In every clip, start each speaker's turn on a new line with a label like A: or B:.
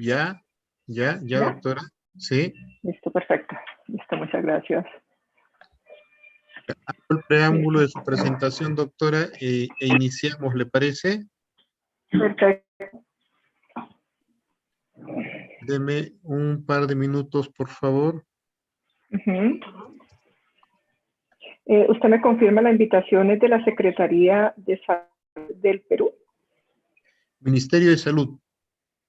A: Ya, ya,
B: ¿Ya?
A: doctora. Sí.
B: Listo, perfecto. Listo, muchas gracias.
A: El preámbulo de su
B: Listo.
A: presentación, doctora, e iniciamos, ¿le parece?
B: Perfecto.
A: Deme un par de minutos, por favor.
B: Ujú. ¿Usted me confirma la invitación es de la Secretaría de Salud del Perú?
A: Ministerio de Salud.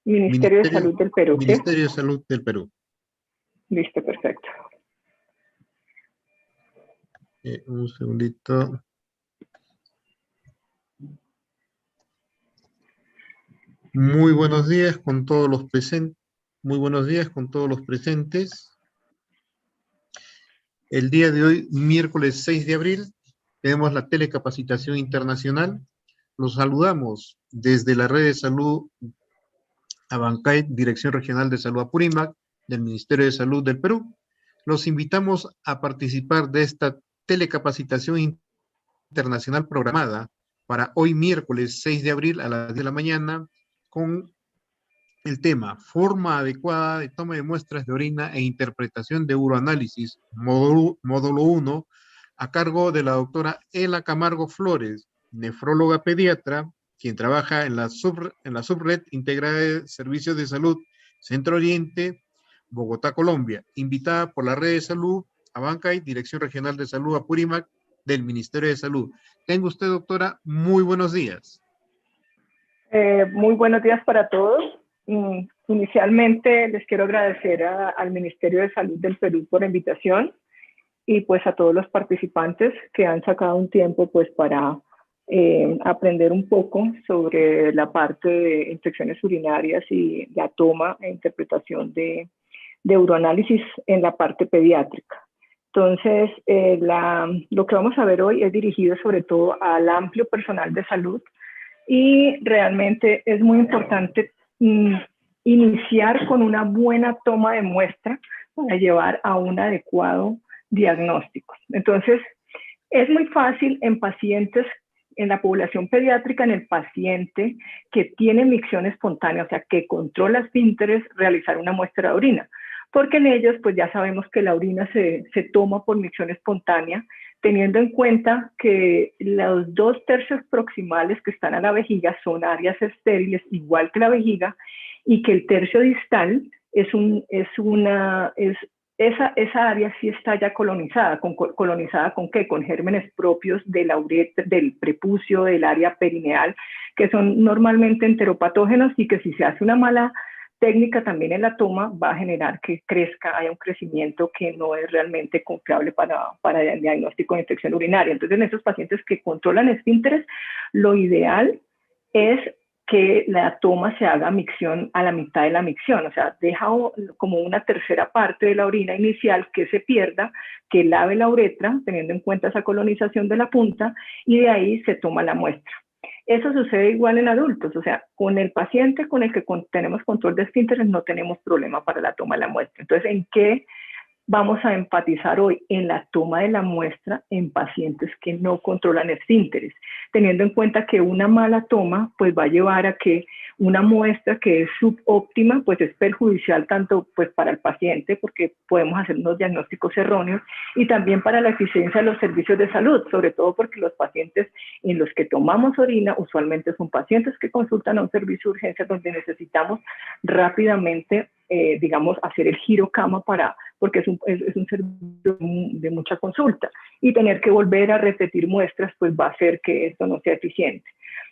B: Ministerio de Salud del Perú, ¿sí?
A: Ministerio de Salud del Perú.
B: Listo, perfecto.
A: Un segundito. Muy buenos días con todos los presentes. Muy buenos días con todos los presentes. El día de hoy, miércoles 6 de abril, tenemos la telecapacitación internacional. Los saludamos desde la red de salud Abancay, Dirección Regional de Salud Apurímac, del Ministerio de Salud del Perú. Los invitamos a participar de esta telecapacitación internacional programada para hoy miércoles 6 de abril a las 10 de la mañana con el tema forma adecuada de toma de muestras de orina e interpretación de uroanálisis, módulo 1, a cargo de la doctora Ela Camargo Flores, nefróloga pediatra, quien trabaja en la subred integrada de servicios de salud Centro Oriente, Bogotá, Colombia, invitada por la red de salud Abancay, Dirección Regional de Salud Apurímac, del Ministerio de Salud. Tenga usted, doctora, muy buenos días.
B: Muy buenos días para todos. Inicialmente les quiero agradecer al Ministerio de Salud del Perú por la invitación y pues a todos los participantes que han sacado un tiempo pues para aprender un poco sobre la parte de infecciones urinarias y la toma e interpretación de uroanálisis en la parte pediátrica. Entonces, lo que vamos a ver hoy es dirigido sobre todo al amplio personal de salud y realmente es muy importante iniciar con una buena toma de muestra para llevar a un adecuado diagnóstico. Entonces, es muy fácil en pacientes, en la población pediátrica, en el paciente que tiene micción espontánea, o sea, que controla esfínteres, realizar una muestra de orina. Porque en ellos, pues ya sabemos que la orina se toma por micción espontánea, teniendo en cuenta que los 2/3 proximales que están a la vejiga son áreas estériles, igual que la vejiga, y que el tercio distal esa área sí está ya colonizada. ¿Colonizada con qué? Con gérmenes propios de la uretra, del prepucio, del área perineal, que son normalmente enteropatógenos y que si se hace una mala técnica también en la toma va a generar que haya un crecimiento que no es realmente confiable para el diagnóstico de infección urinaria. Entonces, en esos pacientes que controlan esfínteres, lo ideal es que la toma se haga micción a la mitad de la micción, o sea, deja como una tercera parte de la orina inicial que se pierda, que lave la uretra, teniendo en cuenta esa colonización de la punta, y de ahí se toma la muestra. Eso sucede igual en adultos, o sea, con el paciente con el que tenemos control de esfínteres no tenemos problema para la toma de la muestra. Entonces, ¿en qué vamos a enfatizar hoy? En la toma de la muestra en pacientes que no controlan esfínteres, teniendo en cuenta que una mala toma pues va a llevar a que una muestra que es subóptima pues es perjudicial tanto pues para el paciente porque podemos hacer unos diagnósticos erróneos y también para la eficiencia de los servicios de salud, sobre todo porque los pacientes en los que tomamos orina usualmente son pacientes que consultan a un servicio de urgencia donde necesitamos rápidamente digamos, hacer el giro cama porque es un servicio de mucha consulta y tener que volver a repetir muestras pues va a hacer que esto no sea eficiente.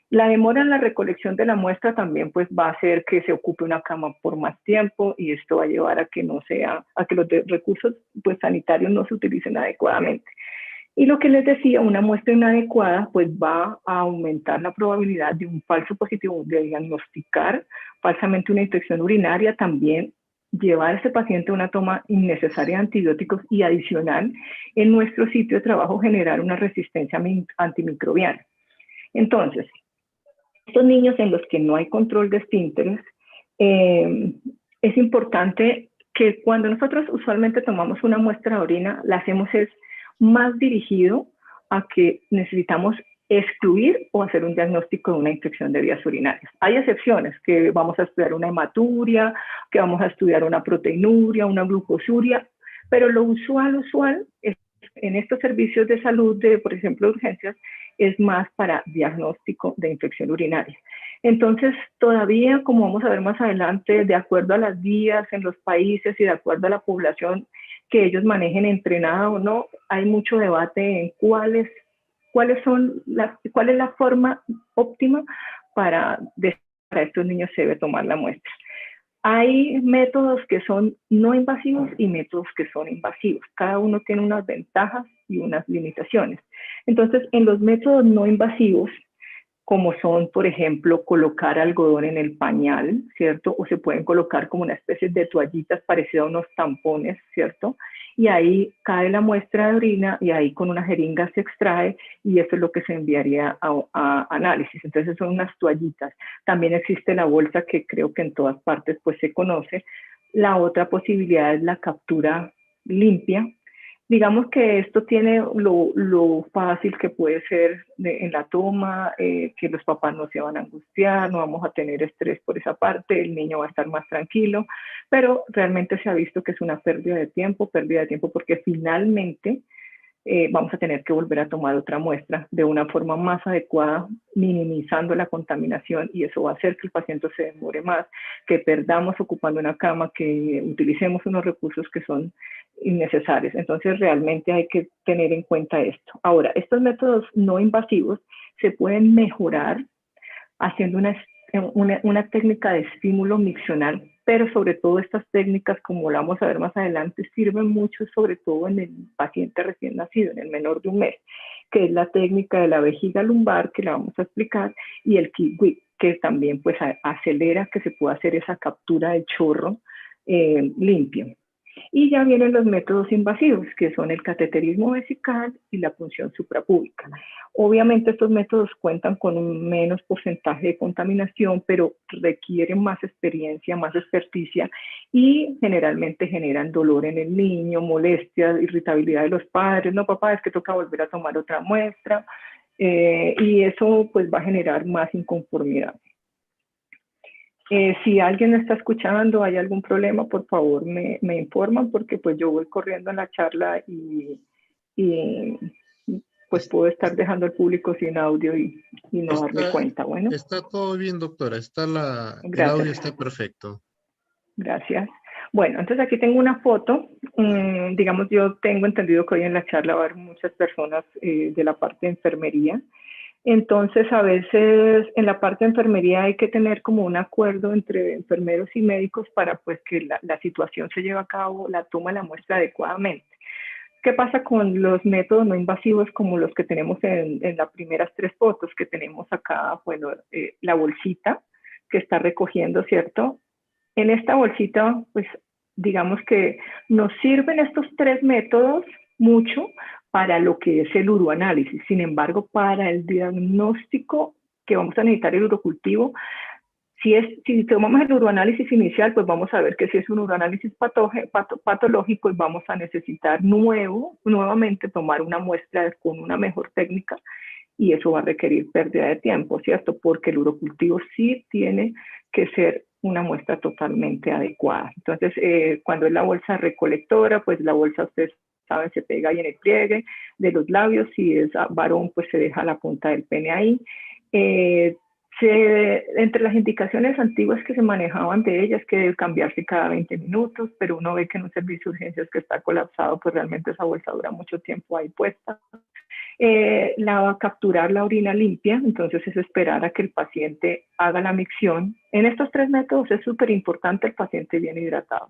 B: La demora en la recolección de la muestra también pues va a hacer que se ocupe una cama por más tiempo y esto va a llevar a que los recursos pues sanitarios no se utilicen adecuadamente. Y lo que les decía, una muestra inadecuada pues va a aumentar la probabilidad de un falso positivo, de diagnosticar falsamente una infección urinaria, también llevar a ese paciente a una toma innecesaria de antibióticos y adicional en nuestro sitio de trabajo generar una resistencia antimicrobiana. Entonces, estos niños en los que no hay control de esfínteres, es importante que cuando nosotros usualmente tomamos una muestra de orina, la hacemos es más dirigido a que necesitamos excluir o hacer un diagnóstico de una infección de vías urinarias. Hay excepciones, que vamos a estudiar una hematuria, que vamos a estudiar una proteinuria, una glucosuria, pero lo usual es, en estos servicios de salud, por ejemplo, urgencias, es más para diagnóstico de infección urinaria. Entonces, todavía, como vamos a ver más adelante, de acuerdo a las vías en los países y de acuerdo a la población que ellos manejen entrenada o no, hay mucho debate en cuál es la forma óptima para estos niños se debe tomar la muestra. Hay métodos que son no invasivos y métodos que son invasivos. Cada uno tiene unas ventajas y unas limitaciones. Entonces, en los métodos no invasivos, como son, por ejemplo, colocar algodón en el pañal, ¿cierto? O se pueden colocar como una especie de toallitas parecidas a unos tampones, ¿cierto? Y ahí cae la muestra de orina y ahí con una jeringa se extrae y eso es lo que se enviaría a análisis. Entonces son unas toallitas. También existe la bolsa que creo que en todas partes pues se conoce. La otra posibilidad es la captura limpia. Digamos que esto tiene lo fácil que puede ser en la toma, que los papás no se van a angustiar, no vamos a tener estrés por esa parte, el niño va a estar más tranquilo, pero realmente se ha visto que es una pérdida de tiempo porque finalmente vamos a tener que volver a tomar otra muestra de una forma más adecuada, minimizando la contaminación y eso va a hacer que el paciente se demore más, que perdamos ocupando una cama, que utilicemos unos recursos que son innecesarios. Entonces realmente hay que tener en cuenta esto. Ahora, estos métodos no invasivos se pueden mejorar haciendo una técnica de estímulo miccional, pero sobre todo estas técnicas, como la vamos a ver más adelante, sirven mucho sobre todo en el paciente recién nacido, en el menor de un mes, que es la técnica de la vejiga lumbar, que la vamos a explicar, y el kiwi, que también pues acelera que se pueda hacer esa captura de chorro limpio. Y ya vienen los métodos invasivos, que son el cateterismo vesical y la punción suprapúbica. Obviamente estos métodos cuentan con un menos porcentaje de contaminación, pero requieren más experiencia, más experticia y generalmente generan dolor en el niño, molestia, irritabilidad de los padres. No, papá, es que toca volver a tomar otra muestra y eso pues va a generar más inconformidad. Si alguien está escuchando, hay algún problema, por favor me informan porque pues yo voy corriendo en la charla y pues puedo estar dejando al público sin audio y no darme cuenta. Bueno,
A: está todo bien, doctora. El audio
B: gracias.
A: está perfecto.
B: Gracias. Bueno, entonces aquí tengo una foto. Digamos, yo tengo entendido que hoy en la charla va a haber muchas personas de la parte de enfermería. Entonces, a veces en la parte de enfermería hay que tener como un acuerdo entre enfermeros y médicos para pues que la situación se lleve a cabo, la toma de la muestra adecuadamente. ¿Qué pasa con los métodos no invasivos como los que tenemos en las primeras tres fotos que tenemos acá? Bueno, la bolsita que está recogiendo, ¿cierto? En esta bolsita, pues digamos que nos sirven estos tres métodos mucho para lo que es el uroanálisis. Sin embargo, para el diagnóstico que vamos a necesitar el urocultivo, si tomamos el uroanálisis inicial, pues vamos a ver que si es un uroanálisis patológico y vamos a necesitar nuevamente tomar una muestra con una mejor técnica y eso va a requerir pérdida de tiempo, ¿cierto? Porque el urocultivo sí tiene que ser una muestra totalmente adecuada. Entonces, cuando es la bolsa recolectora, pues la bolsa, ustedes saben, se pega ahí en el pliegue de los labios. Si es varón, pues se deja la punta del pene ahí. Entre las indicaciones antiguas que se manejaban de ellas, que debe cambiarse cada 20 minutos, pero uno ve que en un servicio de urgencias que está colapsado, pues realmente esa bolsa dura mucho tiempo ahí puesta. La va a capturar la orina limpia, entonces es esperar a que el paciente haga la micción. En estos tres métodos es súper importante el paciente bien hidratado.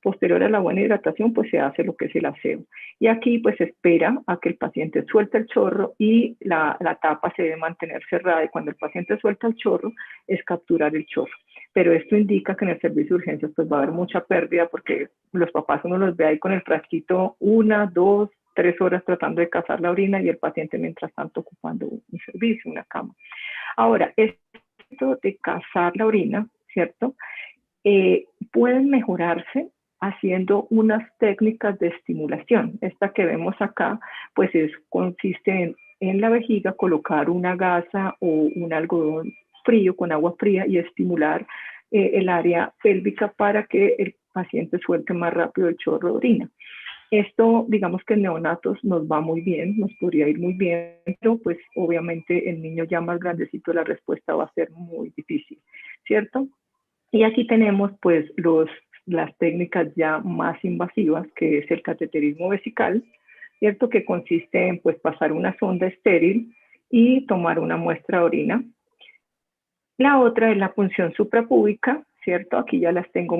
B: Posterior a la buena hidratación, pues se hace lo que es el aseo. Y aquí pues se espera a que el paciente suelte el chorro y la tapa se debe mantener cerrada. Y cuando el paciente suelta el chorro, es capturar el chorro. Pero esto indica que en el servicio de urgencias pues va a haber mucha pérdida porque los papás uno los ve ahí con el frasquito 1, 2, 3 horas tratando de cazar la orina y el paciente mientras tanto ocupando un servicio, una cama. Ahora, esto de cazar la orina, ¿cierto? Pueden mejorarse haciendo unas técnicas de estimulación. Esta que vemos acá, pues consiste en en la vejiga, colocar una gasa o un algodón frío con agua fría y estimular el área pélvica para que el paciente suelte más rápido el chorro de orina. Esto, digamos que en neonatos nos va muy bien, nos podría ir muy bien, pero pues obviamente el niño ya más grandecito la respuesta va a ser muy difícil, ¿cierto? Y aquí tenemos pues las técnicas ya más invasivas, que es el cateterismo vesical, ¿cierto? Que consiste en pues pasar una sonda estéril y tomar una muestra de orina. La otra es la punción suprapúbica, ¿cierto? Aquí ya las tengo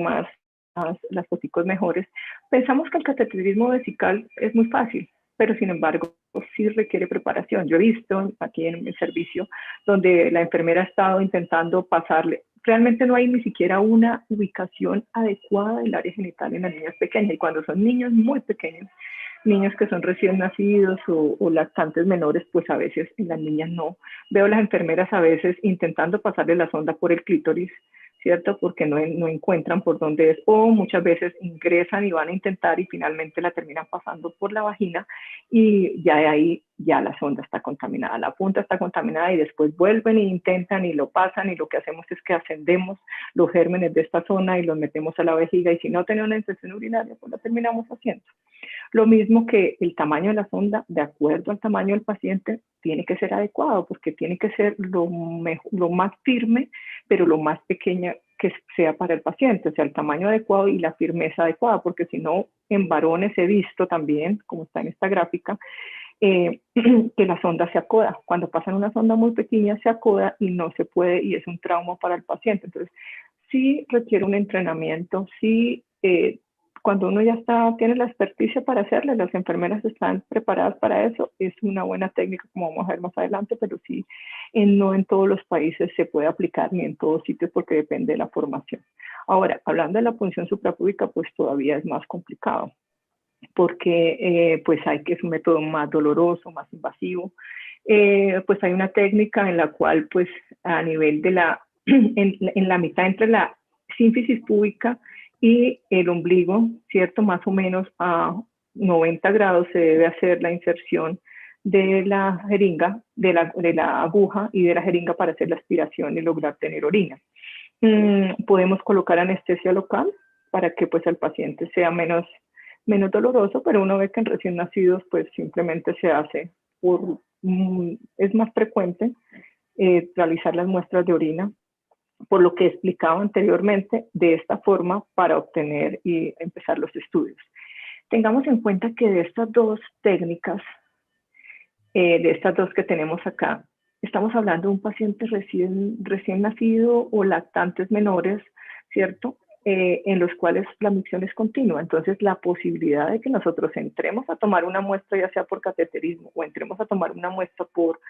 B: las fotos mejores. Pensamos que el cateterismo vesical es muy fácil, pero sin embargo sí requiere preparación. Yo he visto aquí en el servicio donde la enfermera ha estado intentando pasarle. Realmente no hay ni siquiera una ubicación adecuada del área genital en las niñas pequeñas. Y cuando son niños muy pequeños, niños que son recién nacidos o lactantes menores, pues a veces en las niñas no. Veo las enfermeras a veces intentando pasarle la sonda por el clítoris, ¿cierto? Porque no encuentran por dónde es, o muchas veces ingresan y van a intentar y finalmente la terminan pasando por la vagina y ya de ahí ya la sonda está contaminada, la punta está contaminada y después vuelven e intentan y lo pasan y lo que hacemos es que ascendemos los gérmenes de esta zona y los metemos a la vejiga y si no tenemos una infección urinaria, pues la terminamos haciendo. Lo mismo que el tamaño de la sonda, de acuerdo al tamaño del paciente, tiene que ser adecuado porque tiene que ser lo más firme, pero lo más pequeña que sea para el paciente, o sea, el tamaño adecuado y la firmeza adecuada, porque si no, en varones he visto también, como está en esta gráfica, que la sonda se acoda. Cuando pasan una sonda muy pequeña se acoda y no se puede y es un trauma para el paciente. Entonces, sí requiere un entrenamiento, sí, cuando uno ya tiene la experticia para hacerlo, las enfermeras están preparadas para eso, es una buena técnica como vamos a ver más adelante, pero sí, no en todos los países se puede aplicar ni en todos sitios porque depende de la formación. Ahora, hablando de la punción suprapúbica, pues todavía es más complicado porque pues es un método más doloroso, más invasivo. Pues hay una técnica en la cual pues a nivel de en la mitad entre la sínfisis púbica y el ombligo, ¿cierto? Más o menos a 90 grados se debe hacer la inserción de la jeringa, de la aguja y de la jeringa para hacer la aspiración y lograr tener orina. Podemos colocar anestesia local para que pues el paciente sea menos doloroso, pero uno ve que en recién nacidos pues simplemente se hace es más frecuente realizar las muestras de orina, por lo que he explicado anteriormente, de esta forma para obtener y empezar los estudios. Tengamos en cuenta que de estas dos técnicas, de estas dos que tenemos acá, estamos hablando de un paciente recién nacido o lactantes menores, ¿cierto? En los cuales la micción es continua. Entonces, la posibilidad de que nosotros entremos a tomar una muestra, ya sea por cateterismo o entremos a tomar una muestra por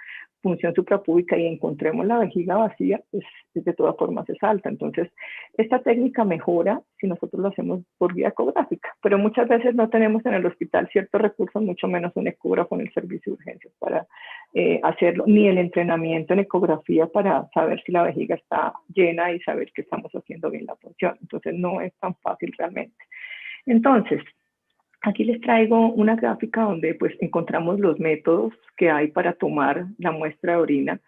B: punción suprapúbica y encontremos la vejiga vacía, pues de todas formas es alta. Entonces, esta técnica mejora si nosotros lo hacemos por vía ecográfica, pero muchas veces no tenemos en el hospital ciertos recursos, mucho menos un ecógrafo en el servicio de urgencias para hacerlo, ni el entrenamiento en ecografía para saber si la vejiga está llena y saber que estamos haciendo bien la función. Entonces no es tan fácil realmente. Entonces, aquí les traigo una gráfica donde pues encontramos los métodos que hay para tomar la muestra de orina.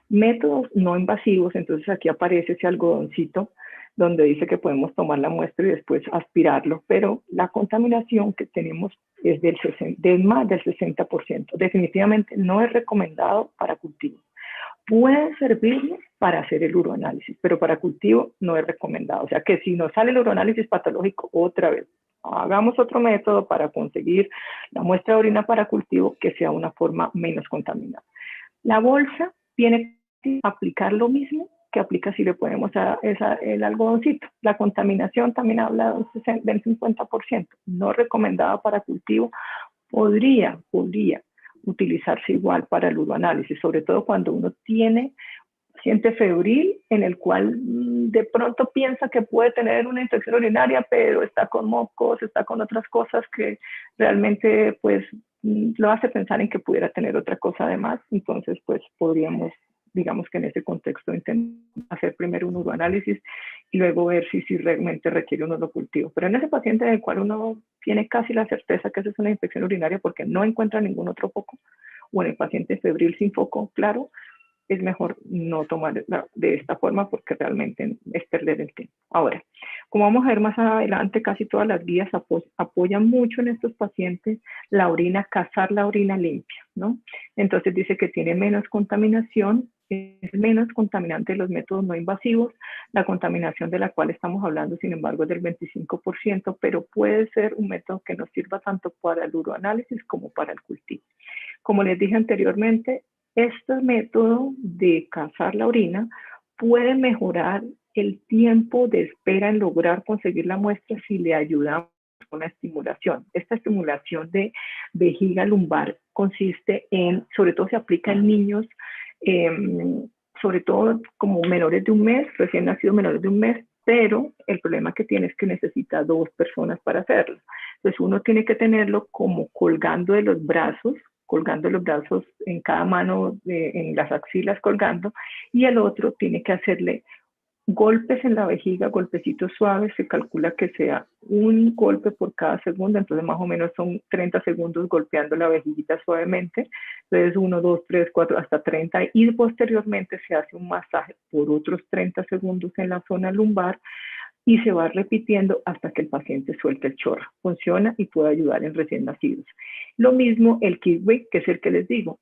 B: Métodos no invasivos, entonces aquí aparece ese algodoncito donde dice que podemos tomar la muestra y después aspirarlo, pero la contaminación que tenemos es de más del 60%. Definitivamente no es recomendado para cultivo. Puede servirnos para hacer el uroanálisis, pero para cultivo no es recomendado. O sea que si nos sale el uroanálisis patológico, otra vez, hagamos otro método para conseguir la muestra de orina para cultivo que sea una forma menos contaminada. La bolsa tiene que aplicar lo mismo que aplica si le ponemos el algodoncito. La contaminación también habla del 50%, no recomendada para cultivo, podría utilizarse igual para el uroanálisis, sobre todo cuando uno tiene paciente febril en el cual de pronto piensa que puede tener una infección urinaria, pero está con mocos, está con otras cosas que realmente pues lo hace pensar en que pudiera tener otra cosa además. Entonces pues podríamos, digamos que en ese contexto, intentar hacer primero un uroanálisis y luego ver si realmente requiere un urocultivo. Pero en ese paciente en el cual uno tiene casi la certeza que esa es una infección urinaria porque no encuentra ningún otro foco, o en el paciente febril sin foco claro, es mejor no tomar de esta forma porque realmente es perder el tiempo. Ahora, como vamos a ver más adelante, casi todas las guías apoyan mucho en estos pacientes la orina, cazar la orina limpia, ¿no? Entonces dice que tiene menos contaminación, es menos contaminante de los métodos no invasivos, la contaminación de la cual estamos hablando, sin embargo, es del 25%, pero puede ser un método que nos sirva tanto para el uroanálisis como para el cultivo. Como les dije anteriormente, este método de cazar la orina puede mejorar el tiempo de espera en lograr conseguir la muestra si le ayudamos con la estimulación. Esta estimulación de vejiga lumbar consiste en, sobre todo se aplica en niños, sobre todo como menores de un mes, recién nacidos menores de un mes, pero el problema que tiene es que necesita 2 personas para hacerlo. Entonces uno tiene que tenerlo como colgando de los brazos en cada mano, en las axilas colgando, y el otro tiene que hacerle golpes en la vejiga, golpecitos suaves, se calcula que sea un golpe por cada segundo, entonces más o menos son 30 segundos golpeando la vejiguita suavemente, entonces 1, 2, 3, 4, hasta 30, y posteriormente se hace un masaje por otros 30 segundos en la zona lumbar, y se va repitiendo hasta que el paciente suelte el chorro. Funciona y puede ayudar en recién nacidos. Lo mismo el kick-wake, que es el que les digo,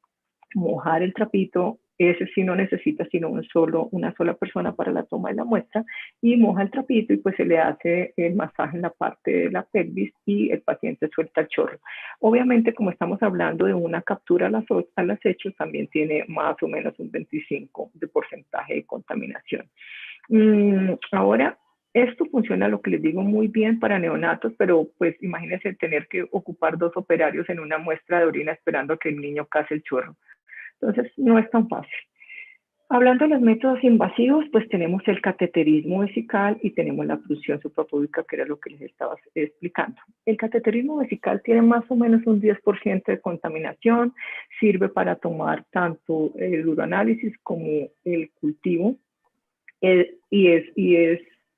B: mojar el trapito, ese sí no necesita sino una sola persona para la toma de la muestra, y moja el trapito y pues se le hace el masaje en la parte de la pelvis y el paciente suelta el chorro. Obviamente, como estamos hablando de una captura a las hechos, también tiene más o menos un 25% de porcentaje de contaminación. Ahora, esto funciona, lo que les digo, muy bien para neonatos, pero pues imagínense tener que ocupar 2 operarios en una muestra de orina esperando a que el niño case el chorro. Entonces, no es tan fácil. Hablando de los métodos invasivos, pues tenemos el cateterismo vesical y tenemos la pulsión suprapúbica, que era lo que les estaba explicando. El cateterismo vesical tiene más o menos un 10% de contaminación, sirve para tomar tanto el uroanálisis como el cultivo,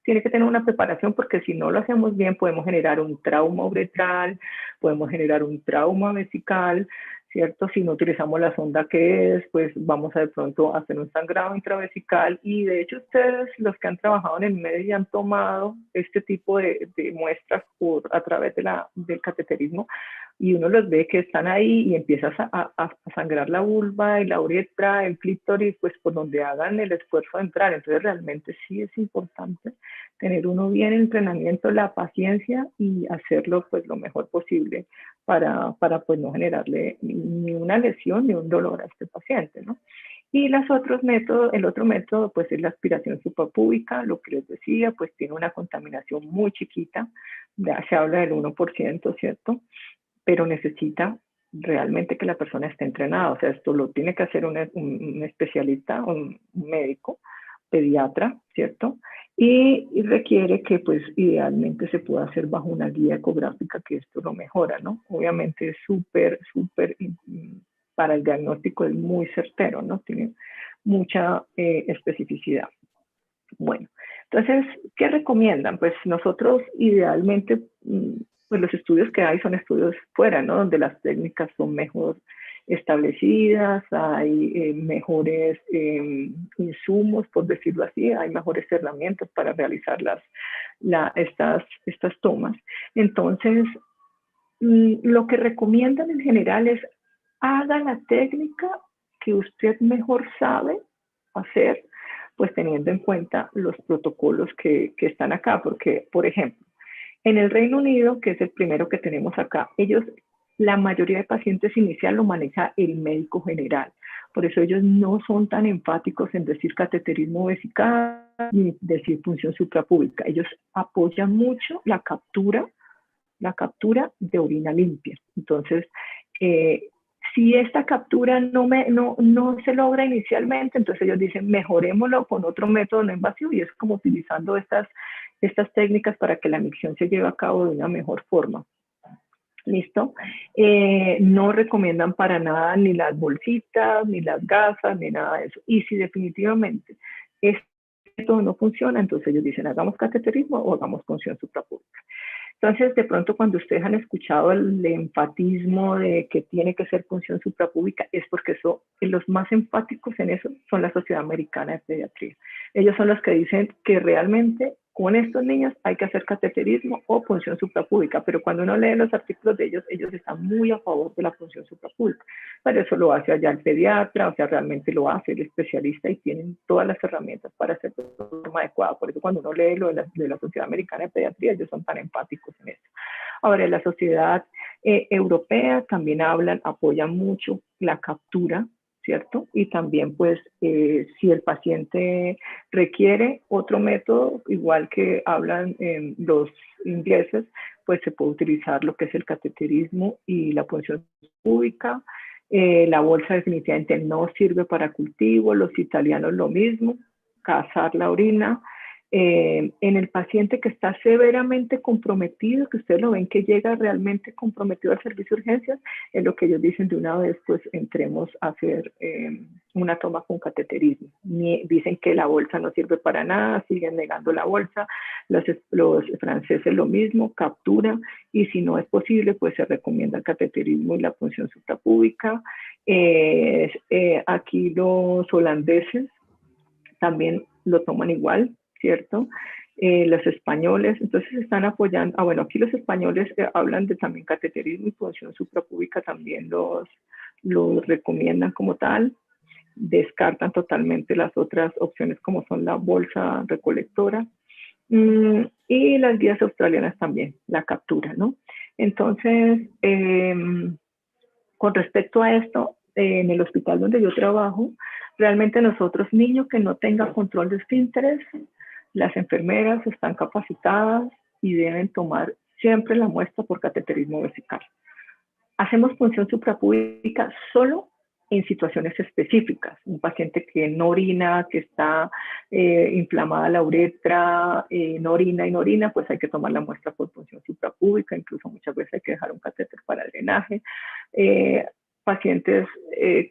B: tiene que tener una preparación porque si no lo hacemos bien podemos generar un trauma uretral, podemos generar un trauma vesical, ¿cierto? Si no utilizamos la sonda que es, pues vamos a de pronto hacer un sangrado intravesical, y de hecho ustedes, los que han trabajado en el medio y han tomado este tipo de muestras a través del cateterismo, y uno los ve que están ahí y empiezas a sangrar la vulva y la uretra, el clítoris, pues por donde hagan el esfuerzo de entrar. Entonces realmente sí es importante tener uno bien en entrenamiento, la paciencia y hacerlo pues lo mejor posible para pues no generarle ni una lesión ni un dolor a este paciente, ¿no? Y el otro método pues es la aspiración suprapúbica, lo que les decía, pues tiene una contaminación muy chiquita, ya se habla del 1%, ¿cierto? Pero necesita realmente que la persona esté entrenada, o sea, esto lo tiene que hacer un especialista, un médico, pediatra, ¿cierto? Y requiere que, pues, idealmente se pueda hacer bajo una guía ecográfica, que esto lo mejora, ¿no? Obviamente es súper, para el diagnóstico es muy certero, ¿no? Tiene mucha especificidad. Bueno, entonces, ¿qué recomiendan? Pues nosotros idealmente, pues los estudios que hay son estudios fuera, ¿no? Donde las técnicas son mejor establecidas, hay mejores insumos, por decirlo así, hay mejores herramientas para realizar estas tomas. Entonces, lo que recomiendan en general es haga la técnica que usted mejor sabe hacer, pues teniendo en cuenta los protocolos que están acá, porque, por ejemplo, en el Reino Unido, que es el primero que tenemos acá, la mayoría de pacientes inicial lo maneja el médico general. Por eso ellos no son tan enfáticos en decir cateterismo vesical ni decir punción suprapúbica. Ellos apoyan mucho la captura de orina limpia. Entonces, si esta captura no se logra inicialmente, entonces ellos dicen, mejorémoslo con otro método no invasivo, y es como utilizando estas técnicas para que la micción se lleve a cabo de una mejor forma. ¿Listo? No recomiendan para nada ni las bolsitas, ni las gasas, ni nada de eso. Y si definitivamente este método no funciona, entonces ellos dicen, hagamos cateterismo o hagamos punción suprapúbica. Entonces, de pronto, cuando ustedes han escuchado el enfatismo de que tiene que ser punción suprapúbica, es porque los más enfáticos en eso son la Sociedad Americana de Pediatría. Ellos son los que dicen que realmente con estos niños hay que hacer cateterismo o punción suprapúbica, pero cuando uno lee los artículos de ellos, ellos están muy a favor de la punción suprapúbica. Pero eso lo hace allá el pediatra, o sea, realmente lo hace el especialista y tienen todas las herramientas para hacerlo de forma adecuada. Por eso cuando uno lee lo de la Sociedad Americana de Pediatría, ellos son tan empáticos en eso. Ahora, la sociedad europea también apoyan mucho la captura, ¿cierto? Y también, pues, si el paciente requiere otro método, igual que hablan los ingleses, pues se puede utilizar lo que es el cateterismo y la punción púbica. La bolsa definitivamente no sirve para cultivo, los italianos lo mismo, cazar la orina. En el paciente que está severamente comprometido, que ustedes lo ven que llega realmente comprometido al servicio de urgencias, es lo que ellos dicen de una vez, pues entremos a hacer una toma con cateterismo. Dicen que la bolsa no sirve para nada, siguen negando la bolsa, los franceses lo mismo, captura, y si no es posible, pues se recomienda el cateterismo y la punción suprapúbica. Aquí los holandeses también lo toman igual, ¿cierto? Los españoles, entonces están apoyando, bueno, aquí los españoles hablan de también cateterismo y punción suprapúbica, también los recomiendan como tal, descartan totalmente las otras opciones como son la bolsa recolectora y las guías australianas también, la captura, ¿no? Entonces, con respecto a esto, en el hospital donde yo trabajo, realmente nosotros, niños que no tengan control de esfínteres, las enfermeras están capacitadas y deben tomar siempre la muestra por cateterismo vesical. Hacemos punción suprapúbica solo en situaciones específicas. Un paciente que no orina, que está inflamada la uretra, no orina y no orina, pues hay que tomar la muestra por punción suprapúbica, incluso muchas veces hay que dejar un catéter para drenaje. Pacientes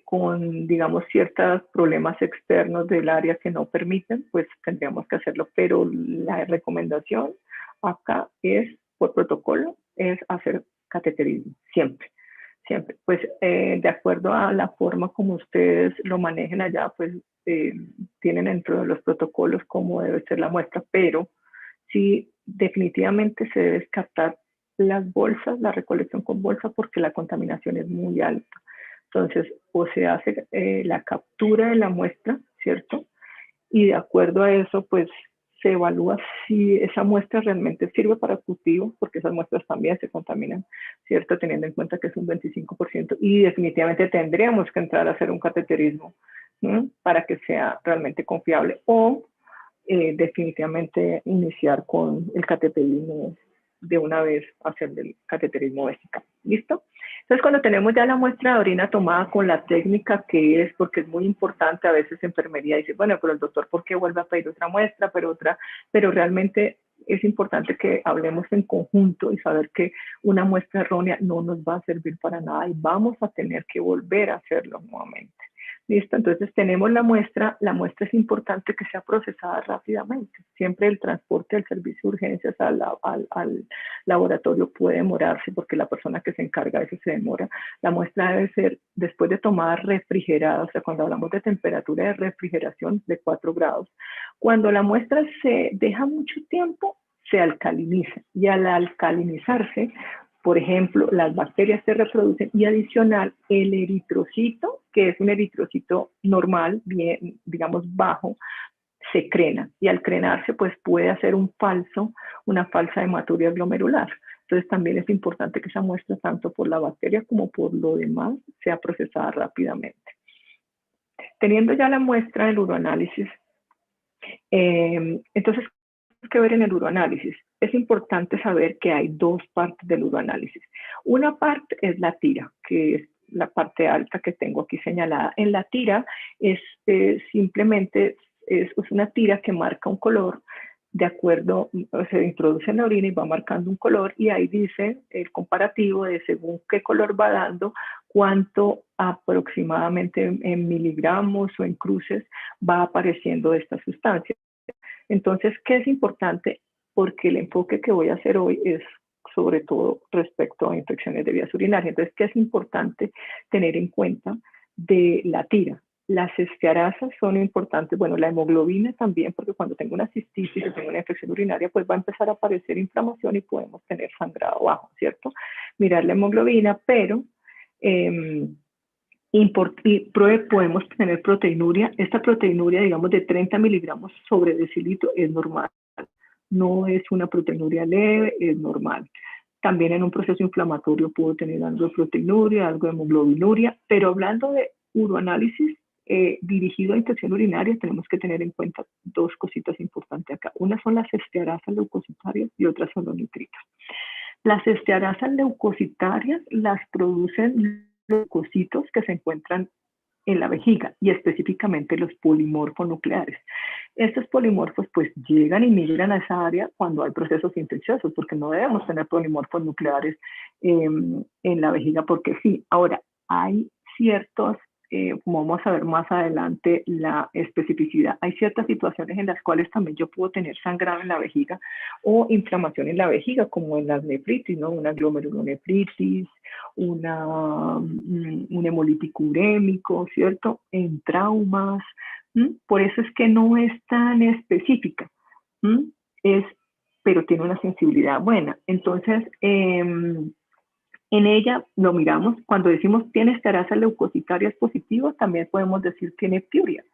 B: con, digamos, ciertos problemas externos del área que no permiten, pues tendríamos que hacerlo, pero la recomendación acá es, por protocolo, es hacer cateterismo, siempre. Siempre, pues de acuerdo a la forma como ustedes lo manejen allá, pues tienen dentro de los protocolos cómo debe ser la muestra, pero sí definitivamente se debe descartar las bolsas, la recolección con bolsa, porque la contaminación es muy alta. Entonces, o se hace la captura de la muestra, ¿cierto? Y de acuerdo a eso, pues se evalúa si esa muestra realmente sirve para cultivo, porque esas muestras también se contaminan, ¿cierto? Teniendo en cuenta que es un 25%, y definitivamente tendríamos que entrar a hacer un cateterismo, ¿no? Para que sea realmente confiable, o definitivamente iniciar con el cateterismo de una vez, hacer el cateterismo vesical. ¿Listo? Entonces, cuando tenemos ya la muestra de orina tomada con la técnica que es, porque es muy importante, a veces enfermería dice, bueno, pero el doctor, ¿por qué vuelve a pedir otra muestra, pero realmente es importante que hablemos en conjunto y saber que una muestra errónea no nos va a servir para nada y vamos a tener que volver a hacerlo nuevamente. ¿Listo? Entonces tenemos la muestra es importante que sea procesada rápidamente. Siempre el transporte del servicio de urgencias al laboratorio puede demorarse porque la persona que se encarga de eso se demora. La muestra debe ser, después de tomar, refrigerada, o sea, cuando hablamos de temperatura de refrigeración de 4 grados. Cuando la muestra se deja mucho tiempo, se alcaliniza, y al alcalinizarse, por ejemplo, las bacterias se reproducen y adicional el eritrocito, que es un eritrocito normal, bien, digamos bajo, se crena, y al crenarse pues puede hacer una falsa hematuria glomerular. Entonces también es importante que esa muestra, tanto por la bacteria como por lo demás, sea procesada rápidamente. Teniendo ya la muestra del uroanálisis, entonces, ¿qué ver en el uroanálisis? Es importante saber que hay dos partes del uroanálisis. Una parte es la tira, que es la parte alta que tengo aquí señalada. En la tira simplemente es una tira que marca un color de acuerdo, se introduce en la orina y va marcando un color, y ahí dice el comparativo de según qué color va dando, cuánto aproximadamente en miligramos o en cruces va apareciendo esta sustancia. Entonces, ¿qué es importante? Porque el enfoque que voy a hacer hoy es sobre todo respecto a infecciones de vías urinarias. Entonces, ¿qué es importante tener en cuenta de la tira? Las estearasas son importantes, bueno, la hemoglobina también, porque cuando tengo una cistitis o tengo una infección urinaria, pues va a empezar a aparecer inflamación y podemos tener sangrado bajo, ¿cierto? Mirar la hemoglobina, pero podemos tener proteinuria. Esta proteinuria, digamos, de 30 miligramos sobre decilitro es normal. No es una proteinuria leve, es normal. También en un proceso inflamatorio puedo tener algo de proteinuria, algo de hemoglobinuria, pero hablando de uroanálisis dirigido a infección urinaria, tenemos que tener en cuenta dos cositas importantes acá. Una son las estearasas leucocitarias y otras son los nitritos. Las estearasas leucocitarias las producen leucocitos que se encuentran en la vejiga y específicamente los polimorfos nucleares. Estos polimorfos pues llegan y migran a esa área cuando hay procesos infecciosos, porque no debemos tener polimorfos nucleares en la vejiga porque sí. Ahora, hay ciertos, como vamos a ver más adelante la especificidad, hay ciertas situaciones en las cuales también yo puedo tener sangrado en la vejiga o inflamación en la vejiga, como en las nefritis, ¿no? Una glomerulonefritis, un hemolítico urémico, ¿cierto? En traumas. Por eso es que no es tan específica, pero tiene una sensibilidad buena. Entonces, en ella lo miramos, cuando decimos tiene estearasas leucocitarias positivas, también podemos decir tiene piuria.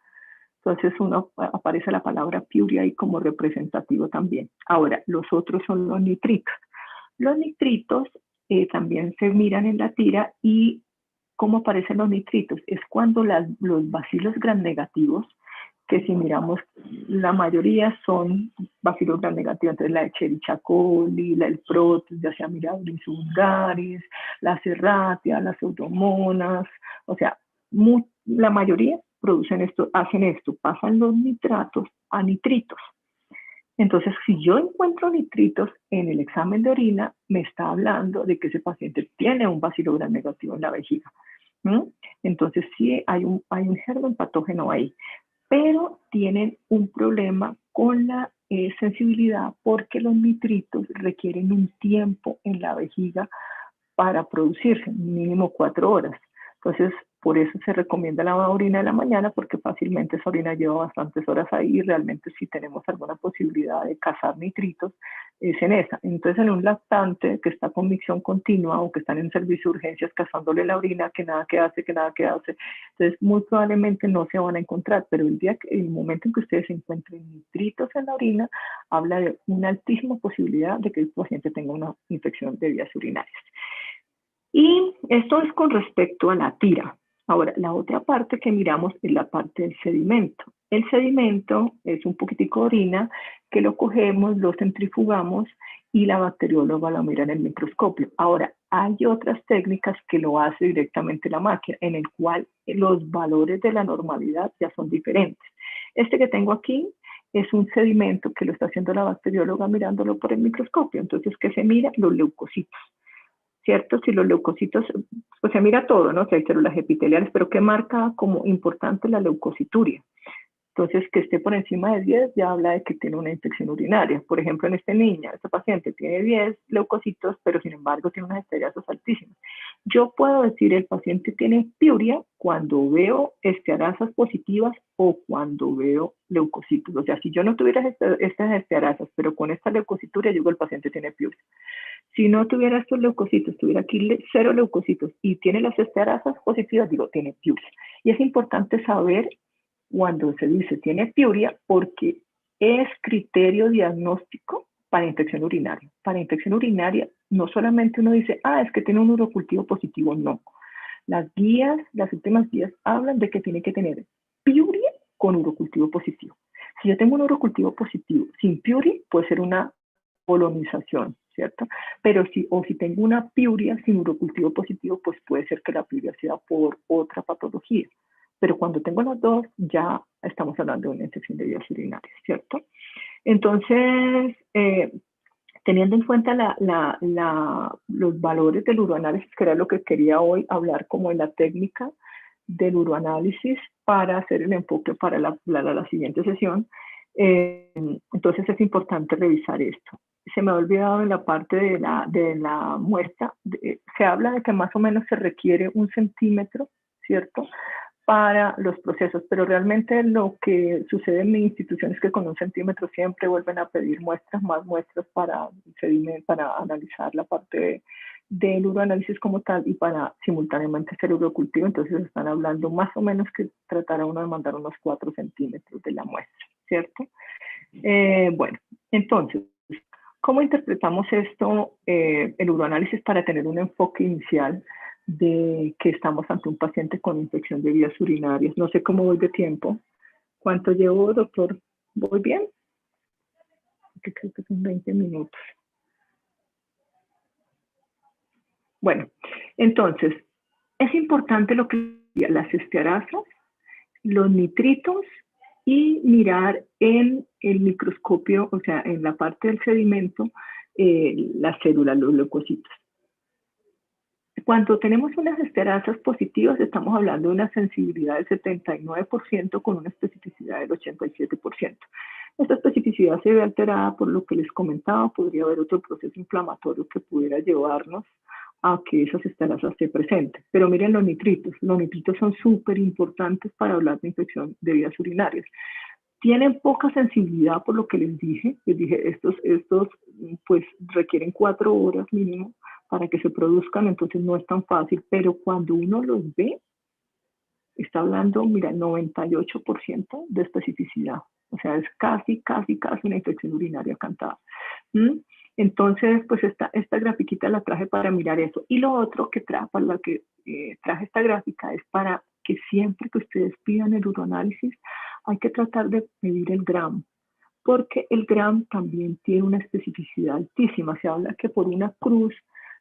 B: Entonces aparece la palabra piuria ahí como representativo también. Ahora, los otros son los nitritos. Los nitritos también se miran en la tira y ¿cómo aparecen los nitritos? Es cuando los bacilos gram negativos, que si miramos, la mayoría son bacilos gram negativos, entonces la Escherichia coli, el Proteus, ya sea Mirabilis vulgaris, la Serratia, las Pseudomonas, o sea, la mayoría hacen esto, pasan los nitratos a nitritos. Entonces, si yo encuentro nitritos en el examen de orina, me está hablando de que ese paciente tiene un bacilo gram negativo en la vejiga. Entonces, sí hay un germen patógeno ahí, pero tienen un problema con la sensibilidad porque los nitritos requieren un tiempo en la vejiga para producirse, mínimo 4 horas. Entonces, por eso se recomienda la orina de la mañana, porque fácilmente esa orina lleva bastantes horas ahí y realmente si tenemos alguna posibilidad de cazar nitritos, es en esa. Entonces, en un lactante que está con micción continua o que están en servicio de urgencias cazándole la orina, que nada que hace, entonces muy probablemente no se van a encontrar, pero el momento en que ustedes encuentren nitritos en la orina, habla de una altísima posibilidad de que el paciente tenga una infección de vías urinarias. Y esto es con respecto a la tira. Ahora, la otra parte que miramos es la parte del sedimento. El sedimento es un poquitico de orina que lo cogemos, lo centrifugamos y la bacterióloga lo mira en el microscopio. Ahora, hay otras técnicas que lo hace directamente la máquina, en el cual los valores de la normalidad ya son diferentes. Este que tengo aquí es un sedimento que lo está haciendo la bacterióloga mirándolo por el microscopio. Entonces, ¿qué se mira? Los leucocitos. ¿Cierto? Si los leucocitos, pues se mira todo, ¿no? Si hay células epiteliales, pero ¿qué marca como importante la leucocituria? Entonces, que esté por encima de 10 ya habla de que tiene una infección urinaria. Por ejemplo, en este paciente tiene 10 leucocitos, pero sin embargo tiene unas estearasas altísimas. Yo puedo decir el paciente tiene piuria cuando veo estearasas positivas o cuando veo leucocitos. O sea, si yo no tuviera estas estearasas, pero con esta leucocituria, yo digo el paciente tiene piuria. Si no tuviera estos leucocitos, tuviera aquí 0 leucocitos y tiene las estearasas positivas, digo, tiene piuria. Y es importante saber cuando se dice tiene piuria porque es criterio diagnóstico para infección urinaria. Para infección urinaria no solamente uno dice, es que tiene un urocultivo positivo, no. Las últimas guías hablan de que tiene que tener piuria con urocultivo positivo. Si yo tengo un urocultivo positivo sin piuria, puede ser una colonización, ¿cierto? Pero si tengo una piuria sin urocultivo positivo, pues puede ser que la piuria sea por otra patología. Pero cuando tengo las dos, ya estamos hablando de una infección de vías urinarias, ¿cierto? Entonces, teniendo en cuenta los valores del uroanálisis, que era lo que quería hoy hablar como en la técnica del uroanálisis para hacer el enfoque para la siguiente sesión, entonces es importante revisar esto. se me ha olvidado en la parte de la muestra, se habla de que más o menos se requiere 1 centímetro, ¿cierto?, para los procesos, pero realmente lo que sucede en mi institución es que con 1 centímetro siempre vuelven a pedir muestras, más muestras para analizar la parte del uroanálisis como tal y para simultáneamente hacer urocultivo. Entonces están hablando más o menos que tratará uno de mandar unos 4 centímetros de la muestra, ¿cierto? Bueno, entonces, ¿cómo interpretamos esto, el uroanálisis, para tener un enfoque inicial de que estamos ante un paciente con infección de vías urinarias? No sé cómo voy de tiempo. ¿Cuánto llevo, doctor? ¿Voy bien? Que creo que son 20 minutos. Bueno, entonces, es importante lo que las estearasas, los nitritos y mirar en el microscopio, o sea, en la parte del sedimento, las células, los leucocitos. Cuando tenemos unas estearasas positivas, estamos hablando de una sensibilidad del 79% con una especificidad del 87%. Esta especificidad se ve alterada por lo que les comentaba. Podría haber otro proceso inflamatorio que pudiera llevarnos a que esas estearasas se presenten. Pero miren los nitritos. Los nitritos son súper importantes para hablar de infección de vías urinarias. Tienen poca sensibilidad por lo que les dije. Estos pues requieren 4 horas mínimo para que se produzcan, entonces no es tan fácil, pero cuando uno los ve, está hablando, mira, 98% de especificidad. O sea, es casi una infección urinaria cantada. Entonces, pues esta grafiquita la traje para mirar eso. Y lo otro que traje, para lo que traje esta gráfica, es para que siempre que ustedes pidan el uroanálisis, hay que tratar de medir el GRAM, porque el GRAM también tiene una especificidad altísima. Se habla que por una cruz,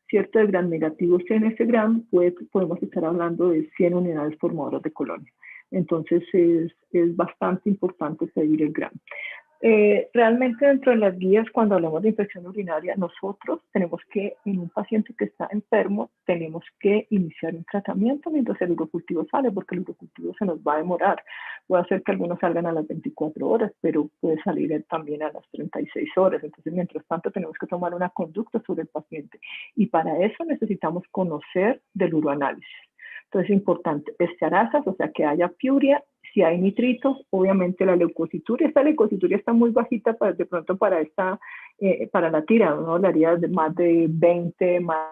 B: ¿cierto?, de gram negativos en ese GRAM, podemos estar hablando de 100 unidades formadoras de colonia. Entonces es bastante importante seguir el GRAM. Realmente dentro de las guías, cuando hablamos de infección urinaria, nosotros tenemos que, en un paciente que está enfermo, tenemos que iniciar un tratamiento mientras el urocultivo sale, porque el urocultivo se nos va a demorar. Puede ser que algunos salgan a las 24 horas, pero puede salir también a las 36 horas. Entonces, mientras tanto, tenemos que tomar una conducta sobre el paciente. Y para eso necesitamos conocer del uroanálisis. Entonces, es importante, estearasas, o sea, que haya piuria. Si hay nitritos, obviamente la leucocituria. Esta leucocituria está muy bajita de pronto para la tira, ¿no? Hablaría de más de 20, más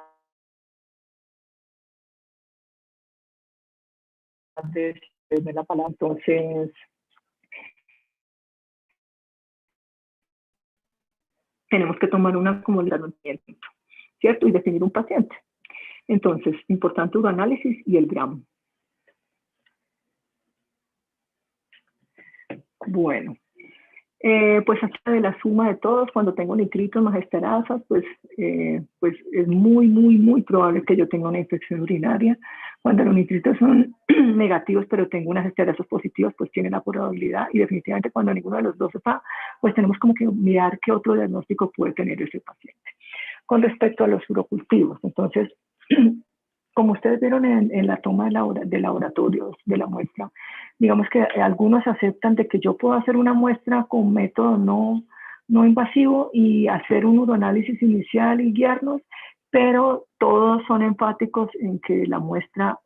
B: de la palabra. Entonces, tenemos que tomar una comunidad, ¿cierto? Y definir un paciente. Entonces, importante uroanálisis y el GRAM. Bueno, pues aquí de la suma de todos, cuando tengo nitritos más estearasas, pues es muy probable que yo tenga una infección urinaria. Cuando los nitritos son negativos, pero tengo unas estearasas positivas, pues tienen la probabilidad. Y definitivamente cuando ninguno de los dos está, pues tenemos como que mirar qué otro diagnóstico puede tener ese paciente. Con respecto a los urocultivos, entonces, como ustedes vieron en la toma de laboratorios de la muestra, digamos que algunos aceptan de que yo puedo hacer una muestra con método no invasivo y hacer un uroanálisis inicial y guiarnos, pero todos son enfáticos en que la muestra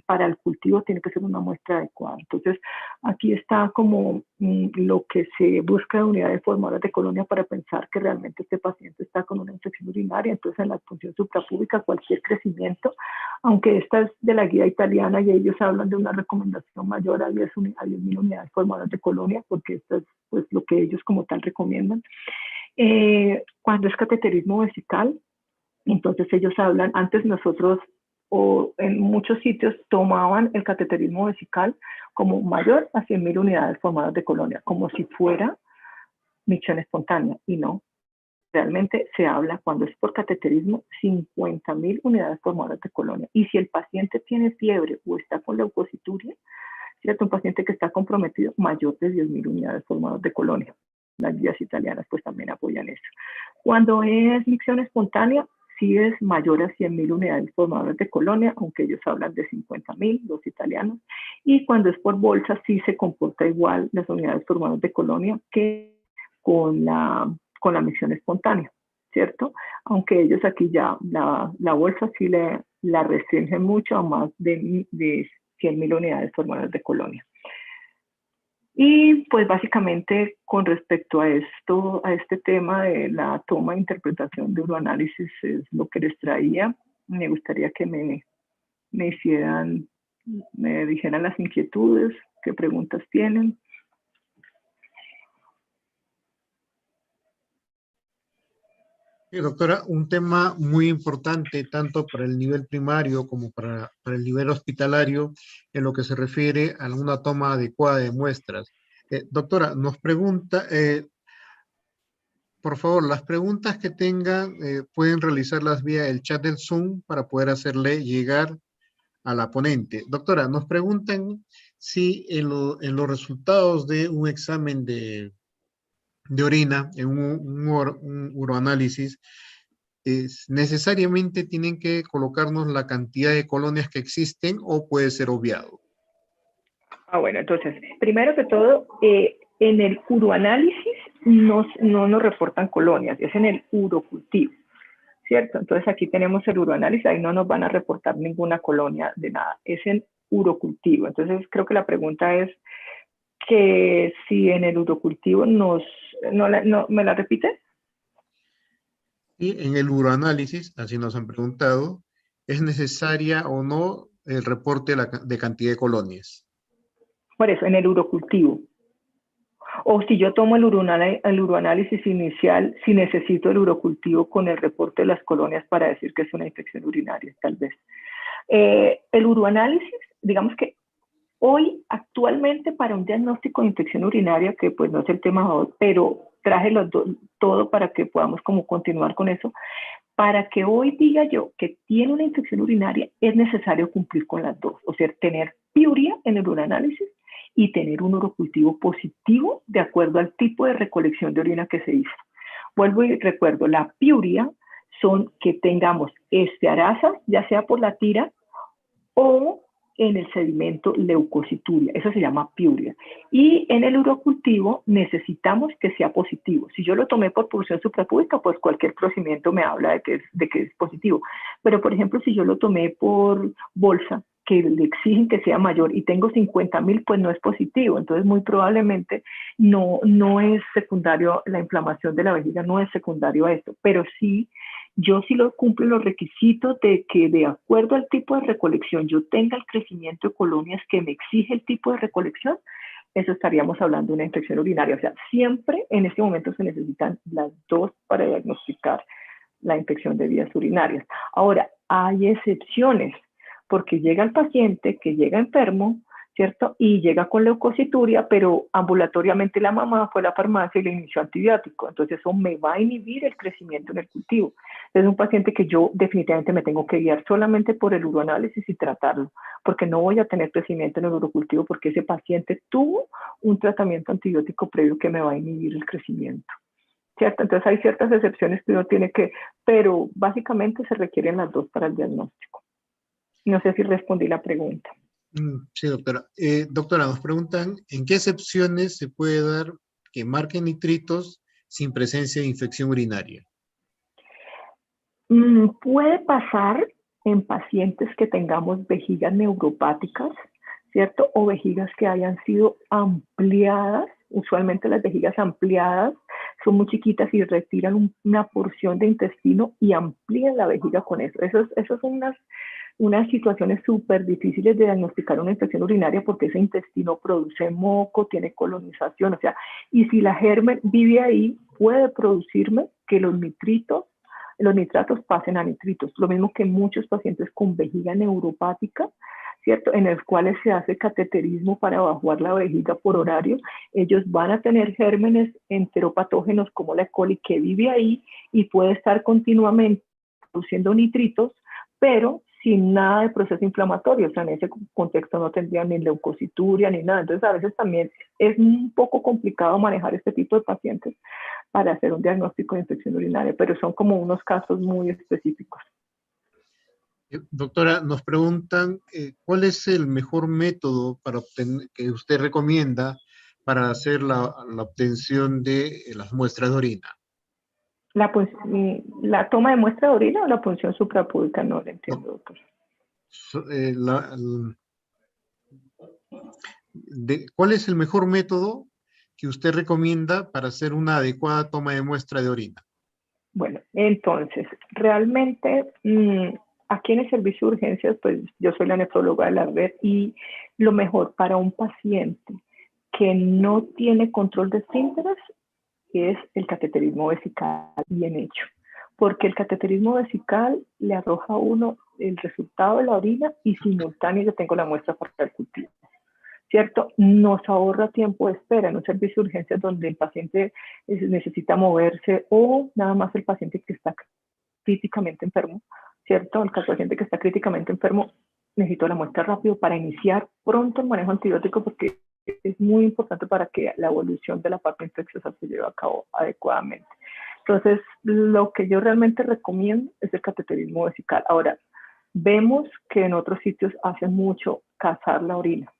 B: para el cultivo tiene que ser una muestra adecuada. Entonces, aquí está como lo que se busca de unidades formadoras de colonia para pensar que realmente este paciente está con una infección urinaria. Entonces, en la función suprapúbica, cualquier crecimiento, aunque esta es de la guía italiana y ellos hablan de una recomendación mayor a 10.000 unidades formadoras de colonia, porque esto es pues lo que ellos como tal recomiendan. Cuando es cateterismo vesical, entonces ellos hablan, antes nosotros o en muchos sitios tomaban el cateterismo vesical como mayor a 100.000 unidades formadas de colonia, como si fuera micción espontánea, y no. Realmente se habla, cuando es por cateterismo, 50.000 unidades formadas de colonia. Y si el paciente tiene fiebre o está con leucocituria, ¿cierto?, un paciente que está comprometido, mayor de 10.000 unidades formadas de colonia. Las guías italianas pues también apoyan eso. Cuando es micción espontánea, sí es mayor a 100.000 unidades formadoras de colonia, aunque ellos hablan de 50.000, los italianos. Y cuando es por bolsa, sí se comporta igual las unidades formadoras de colonia que con la con la misión espontánea, ¿cierto? Aunque ellos aquí ya la bolsa sí la restringen mucho a más de 100.000 unidades hormonales de colonia. Y pues básicamente con respecto a esto, a este tema de la toma e interpretación de uroanálisis es lo que les traía. Me gustaría que me dijeran las inquietudes, qué preguntas tienen.
A: Sí, doctora, un tema muy importante tanto para el nivel primario como para el nivel hospitalario en lo que se refiere a una toma adecuada de muestras. Doctora, nos pregunta, por favor, las preguntas que tengan pueden realizarlas vía el chat del Zoom para poder hacerle llegar a la ponente. Doctora, nos preguntan si en los resultados de un examen de orina, en un uroanálisis, necesariamente tienen que colocarnos la cantidad de colonias que existen o puede ser obviado.
B: Bueno, entonces, primero que todo, en el uroanálisis no nos reportan colonias, es en el urocultivo, ¿cierto? Entonces aquí tenemos el uroanálisis, ahí no nos van a reportar ninguna colonia de nada, es en urocultivo. Entonces creo que la pregunta es que si en el urocultivo ¿me la repite?
A: Y en el uroanálisis, así nos han preguntado, ¿es necesaria o no el reporte de cantidad de colonias?
B: Por eso, en el urocultivo. O si yo tomo el uroanálisis inicial, si necesito el urocultivo con el reporte de las colonias para decir que es una infección urinaria, tal vez. El uroanálisis, digamos que hoy, actualmente, para un diagnóstico de infección urinaria, que pues no es el tema hoy, pero traje todo para que podamos como continuar con eso, para que hoy diga yo que tiene una infección urinaria, es necesario cumplir con las dos, o sea, tener piuria en el uroanálisis y tener un urocultivo positivo de acuerdo al tipo de recolección de orina que se hizo. Vuelvo y recuerdo, la piuria son que tengamos estearasa, ya sea por la tira o en el sedimento leucocituria, eso se llama piuria. Y en el urocultivo necesitamos que sea positivo. Si yo lo tomé por pulsión suprapúbica, pues cualquier procedimiento me habla de que es positivo. Pero, por ejemplo, si yo lo tomé por bolsa, que le exigen que sea mayor y tengo 50.000, pues no es positivo. Entonces, muy probablemente no es secundario, la inflamación de la vejiga no es secundario a esto, pero sí, yo sí lo cumplo los requisitos de que de acuerdo al tipo de recolección yo tenga el crecimiento de colonias que me exige el tipo de recolección, eso estaríamos hablando de una infección urinaria. O sea, siempre en este momento se necesitan las dos para diagnosticar la infección de vías urinarias. Ahora, hay excepciones, porque llega el paciente que llega enfermo, ¿cierto? Y llega con leucocituria, pero ambulatoriamente la mamá fue a la farmacia y le inició antibiótico. Entonces eso me va a inhibir el crecimiento en el cultivo. Es un paciente que yo definitivamente me tengo que guiar solamente por el uroanálisis y tratarlo, porque no voy a tener crecimiento en el urocultivo porque ese paciente tuvo un tratamiento antibiótico previo que me va a inhibir el crecimiento. ¿Cierto? Entonces hay ciertas excepciones que uno tiene que, pero básicamente se requieren las dos para el diagnóstico. No sé si respondí la pregunta.
A: Sí, doctora. Doctora, nos preguntan, ¿en qué excepciones se puede dar que marquen nitritos sin presencia de infección urinaria?
B: Puede pasar en pacientes que tengamos vejigas neuropáticas, ¿cierto? O vejigas que hayan sido ampliadas. Usualmente las vejigas ampliadas son muy chiquitas y retiran una porción de intestino y amplían la vejiga con eso. Esas son unas situaciones súper difíciles de diagnosticar una infección urinaria porque ese intestino produce moco, tiene colonización, o sea, y si la germen vive ahí, puede producirme que los nitratos pasen a nitritos. Lo mismo que muchos pacientes con vejiga neuropática, ¿cierto? En los cuales se hace cateterismo para evacuar la vejiga por horario, ellos van a tener gérmenes enteropatógenos como la E. coli que vive ahí y puede estar continuamente produciendo nitritos, pero sin nada de proceso inflamatorio, o sea, en ese contexto no tendrían ni leucocituria ni nada. Entonces, a veces también es un poco complicado manejar este tipo de pacientes para hacer un diagnóstico de infección urinaria, pero son como unos casos muy específicos.
A: Doctora, nos preguntan cuál es el mejor método para que usted recomienda para hacer la obtención de las muestras de orina.
B: La toma de muestra de orina o la punción suprapúbica, no lo entiendo, doctor.
A: ¿Cuál es el mejor método que usted recomienda para hacer una adecuada toma de muestra de orina?
B: Bueno, entonces, realmente aquí en el servicio de urgencias, pues yo soy la nefróloga de la red y lo mejor para un paciente que no tiene control de esfínteres es el cateterismo vesical bien hecho, porque el cateterismo vesical le arroja a uno el resultado de la orina y simultáneo yo tengo la muestra para el cultivo. ¿Cierto? Nos ahorra tiempo de espera en un servicio de urgencias donde el paciente necesita moverse o nada más el paciente que está críticamente enfermo, ¿cierto? El paciente que está críticamente enfermo necesita la muestra rápido para iniciar pronto el manejo antibiótico porque es muy importante para que la evolución de la parte infecciosa se lleve a cabo adecuadamente. Entonces, lo que yo realmente recomiendo es el cateterismo vesical. Ahora, vemos que en otros sitios hacen mucho cazar la orina.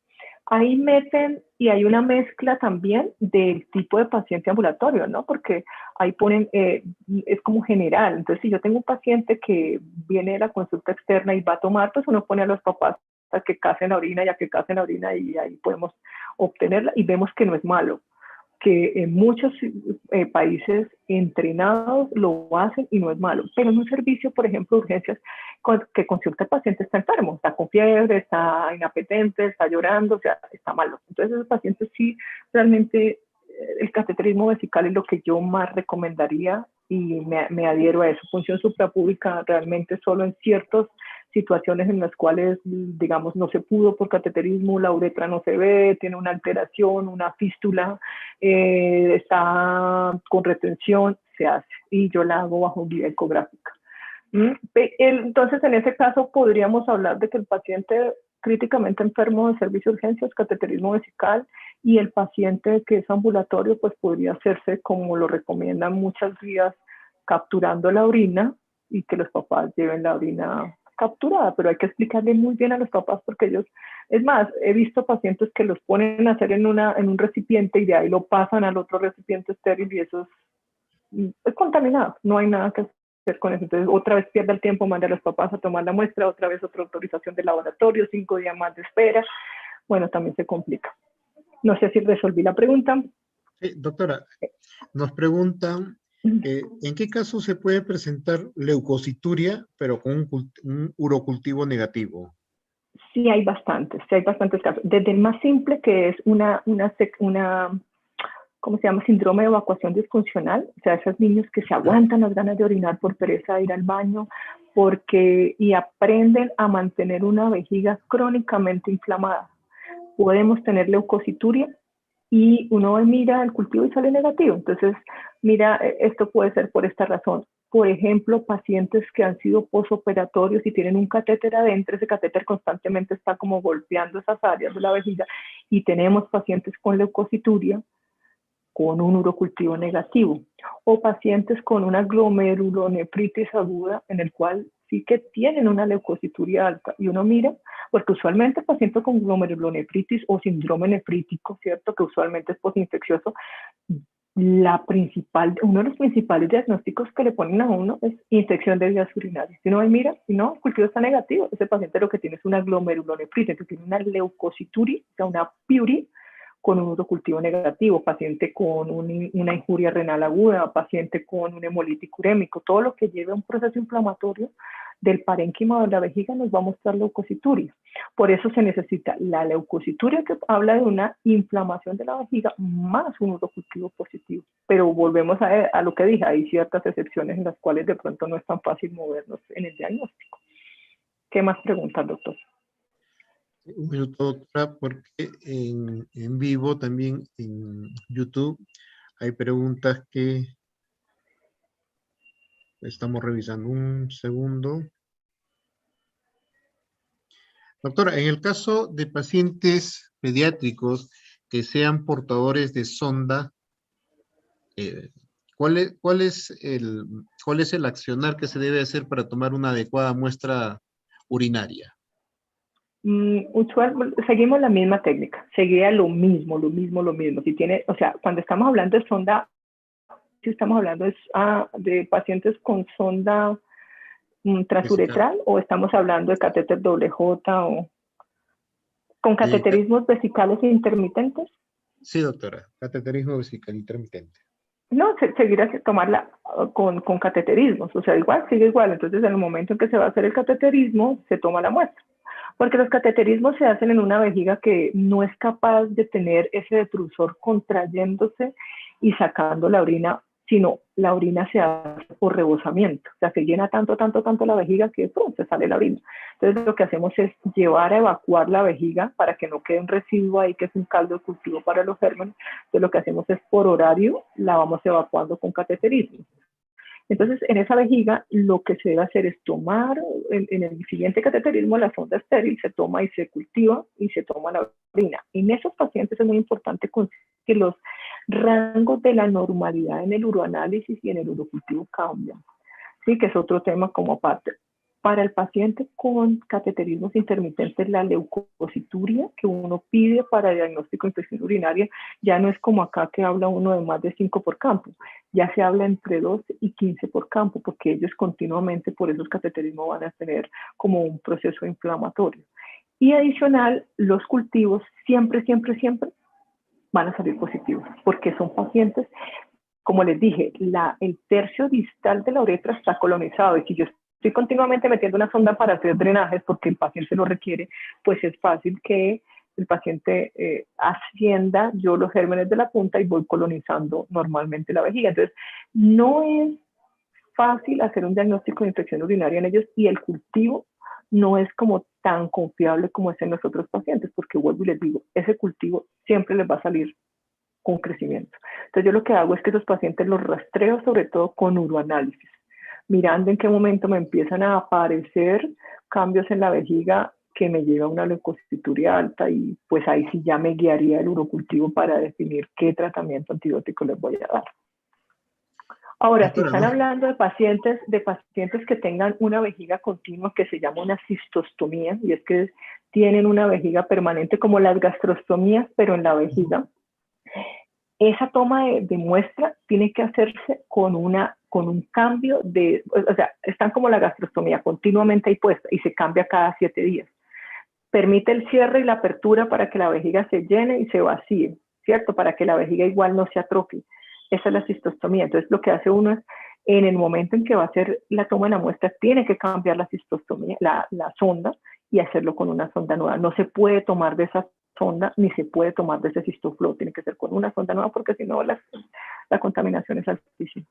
B: Ahí meten y hay una mezcla también del tipo de paciente ambulatorio, ¿no? Porque ahí ponen, es como general. Entonces, si yo tengo un paciente que viene de la consulta externa y va a tomar, pues uno pone a los papás a que casen la orina, ya que casen la orina y ahí podemos obtenerla y vemos que no es malo, que en muchos países entrenados lo hacen y no es malo. Pero en un servicio, por ejemplo, de urgencias, que consulta al paciente está enfermo, está con fiebre, está inapetente, está llorando, o sea, está malo. Entonces, esos pacientes sí, realmente el cateterismo vesical es lo que yo más recomendaría y me adhiero a eso. Función suprapúbica realmente solo en ciertas situaciones en las cuales, digamos, no se pudo por cateterismo, la uretra no se ve, tiene una alteración, una fístula, está con retención, se hace. Y yo la hago bajo guía ecográfica. Entonces, en ese caso, podríamos hablar de que el paciente críticamente enfermo de servicio de urgencias, cateterismo vesical, y el paciente que es ambulatorio, pues podría hacerse como lo recomiendan muchas guías, capturando la orina y que los papás lleven la orina capturada, pero hay que explicarle muy bien a los papás porque ellos, es más, he visto pacientes que los ponen a hacer en un recipiente y de ahí lo pasan al otro recipiente estéril y eso es contaminado, no hay nada que hacer con eso. Entonces, otra vez pierde el tiempo, manda a los papás a tomar la muestra, otra vez otra autorización del laboratorio, 5 días más de espera. Bueno, también se complica. No sé si resolví la pregunta.
A: Sí, doctora, nos preguntan, ¿en qué caso se puede presentar leucocituria, pero con un urocultivo negativo?
B: Sí hay bastantes casos. Desde el más simple, que es una ¿cómo se llama? Síndrome de evacuación disfuncional, o sea, esos niños que se aguantan las ganas de orinar por pereza de ir al baño, y aprenden a mantener una vejiga crónicamente inflamada. Podemos tener leucocituria y uno mira el cultivo y sale negativo. Entonces, mira, esto puede ser por esta razón. Por ejemplo, pacientes que han sido posoperatorios y tienen un catéter adentro, ese catéter constantemente está como golpeando esas áreas de la vejiga y tenemos pacientes con leucocituria con un urocultivo negativo, o pacientes con una glomerulonefritis aguda en el cual sí que tienen una leucocituria alta y uno mira, porque usualmente el paciente con glomerulonefritis o síndrome nefrítico, ¿cierto? Que usualmente es postinfeccioso, uno de los principales diagnósticos que le ponen a uno es infección de vías urinarias. Si uno mira, si no, el cultivo está negativo, ese paciente lo que tiene es una glomerulonefritis, que tiene una leucocituria, o sea, una piuria, con un urocultivo negativo, paciente con una injuria renal aguda, paciente con un hemolítico urémico, todo lo que lleve a un proceso inflamatorio del parénquima de la vejiga nos va a mostrar leucocituria. Por eso se necesita la leucocituria, que habla de una inflamación de la vejiga, más un urocultivo positivo. Pero volvemos a lo que dije, hay ciertas excepciones en las cuales de pronto no es tan fácil movernos en el diagnóstico. ¿Qué más preguntas, doctor?
A: Un minuto, doctora, porque en vivo también en YouTube hay preguntas que estamos revisando. Un segundo. Doctora, en el caso de pacientes pediátricos que sean portadores de sonda, ¿cuál es el accionar que se debe hacer para tomar una adecuada muestra urinaria?
B: Seguimos la misma técnica, seguía lo mismo. Si tiene, o sea, cuando estamos hablando de sonda si estamos hablando de pacientes con sonda transuretral o estamos hablando de catéter doble J o con cateterismos vesicales intermitentes.
A: Sí, doctora, cateterismo vesical intermitente.
B: No, seguir tomarla con cateterismos, o sea, igual, sigue igual. Entonces, en el momento en que se va a hacer el cateterismo, se toma la muestra. Porque los cateterismos se hacen en una vejiga que no es capaz de tener ese detrusor contrayéndose y sacando la orina, sino la orina se hace por rebosamiento. O sea, se llena tanto la vejiga que ¡pum!, se sale la orina. Entonces, lo que hacemos es llevar a evacuar la vejiga para que no quede un residuo ahí que es un caldo de cultivo para los gérmenes. Entonces, lo que hacemos es por horario la vamos evacuando con cateterismo. Entonces, en esa vejiga, lo que se debe hacer es tomar, en el siguiente cateterismo, la sonda estéril se toma y se cultiva y se toma la orina. En esos pacientes es muy importante que los rangos de la normalidad en el uroanálisis y en el urocultivo cambian. Sí, que es otro tema como aparte. Para el paciente con cateterismos intermitentes, la leucocituria que uno pide para diagnóstico de infección urinaria ya no es como acá que habla uno de más de 5 por campo, ya se habla entre 12 y 15 por campo, porque ellos continuamente por esos cateterismos van a tener como un proceso inflamatorio. Y adicional, los cultivos siempre van a salir positivos, porque son pacientes, como les dije, el tercio distal de la uretra está colonizado, y si yo estoy continuamente metiendo una sonda para hacer drenajes porque el paciente lo requiere, pues es fácil que el paciente ascienda yo los gérmenes de la punta y voy colonizando normalmente la vejiga. Entonces, no es fácil hacer un diagnóstico de infección urinaria en ellos, y el cultivo no es como tan confiable como es en los otros pacientes, porque vuelvo y les digo, ese cultivo siempre les va a salir con crecimiento. Entonces, yo lo que hago es que esos pacientes los rastreo sobre todo con uroanálisis, mirando en qué momento me empiezan a aparecer cambios en la vejiga que me lleva a una leucocituria alta, y pues ahí sí ya me guiaría el urocultivo para definir qué tratamiento antibiótico les voy a dar. Ahora, doctora, si están hablando de pacientes que tengan una vejiga continua, que se llama una cistostomía, y es que tienen una vejiga permanente como las gastrostomías, pero en la vejiga, esa toma de muestra tiene que hacerse con un cambio de, o sea, están como la gastrostomía, continuamente ahí puesta, y se cambia cada 7 días. Permite el cierre y la apertura para que la vejiga se llene y se vacíe, ¿cierto? Para que la vejiga igual no se atrofie. Esa es la cistostomía. Entonces, lo que hace uno es, en el momento en que va a hacer la toma de la muestra, tiene que cambiar la cistostomía, la sonda, y hacerlo con una sonda nueva. No se puede tomar de esa sonda, ni se puede tomar de ese cistoflow, tiene que ser con una sonda nueva, porque si no la contaminación es altísima.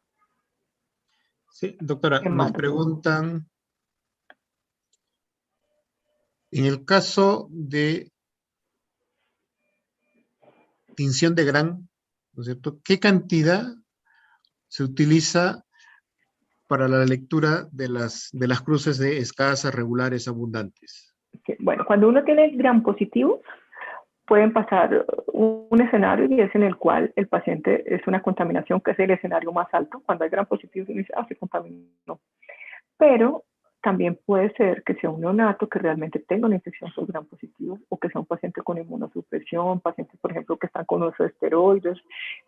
A: Sí, doctora, nos preguntan, en el caso de tinción de Gram, ¿no es cierto?, ¿qué cantidad se utiliza para la lectura de las cruces de escasas, regulares, abundantes?
B: Bueno, cuando uno tiene Gram positivos, pueden pasar un escenario, y es en el cual el paciente es una contaminación, que es el escenario más alto. Cuando hay Gram positivos, uno dice, se contaminó. Pero también puede ser que sea un neonato que realmente tenga una infección por Gram positivos, o que sea un paciente con inmunosupresión, pacientes, por ejemplo, que están con uso de esteroides,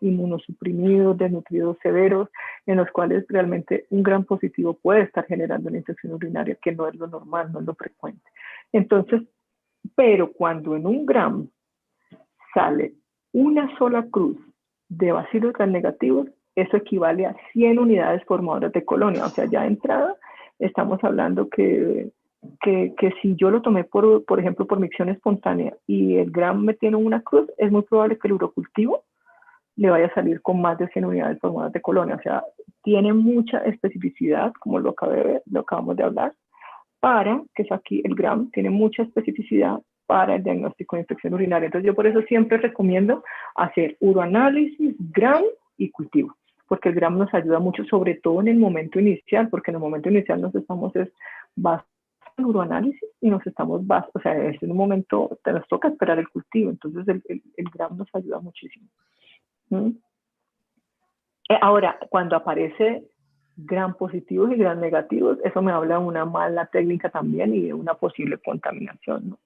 B: inmunosuprimidos, desnutridos severos, en los cuales realmente un Gram positivo puede estar generando una infección urinaria, que no es lo normal, no es lo frecuente. Entonces, pero cuando en un Gram sale una sola cruz de bacilos Gram negativos, eso equivale a 100 unidades formadoras de colonia. O sea, ya de entrada estamos hablando que si yo lo tomé, por ejemplo, por micción espontánea, y el Gram me tiene una cruz, es muy probable que el urocultivo le vaya a salir con más de 100 unidades formadoras de colonia. O sea, tiene mucha especificidad, como lo acabamos de hablar, para que es aquí el Gram, tiene mucha especificidad para el diagnóstico de infección urinaria. Entonces, yo por eso siempre recomiendo hacer uroanálisis, Gram y cultivo, porque el Gram nos ayuda mucho, sobre todo en el momento inicial, porque en el momento inicial nos estamos basando en uroanálisis y nos estamos o sea, es en un momento, nos toca esperar el cultivo. Entonces, el Gram nos ayuda muchísimo. Ahora, cuando aparece Gram positivos y Gram negativos, eso me habla de una mala técnica también y de una posible contaminación, ¿no?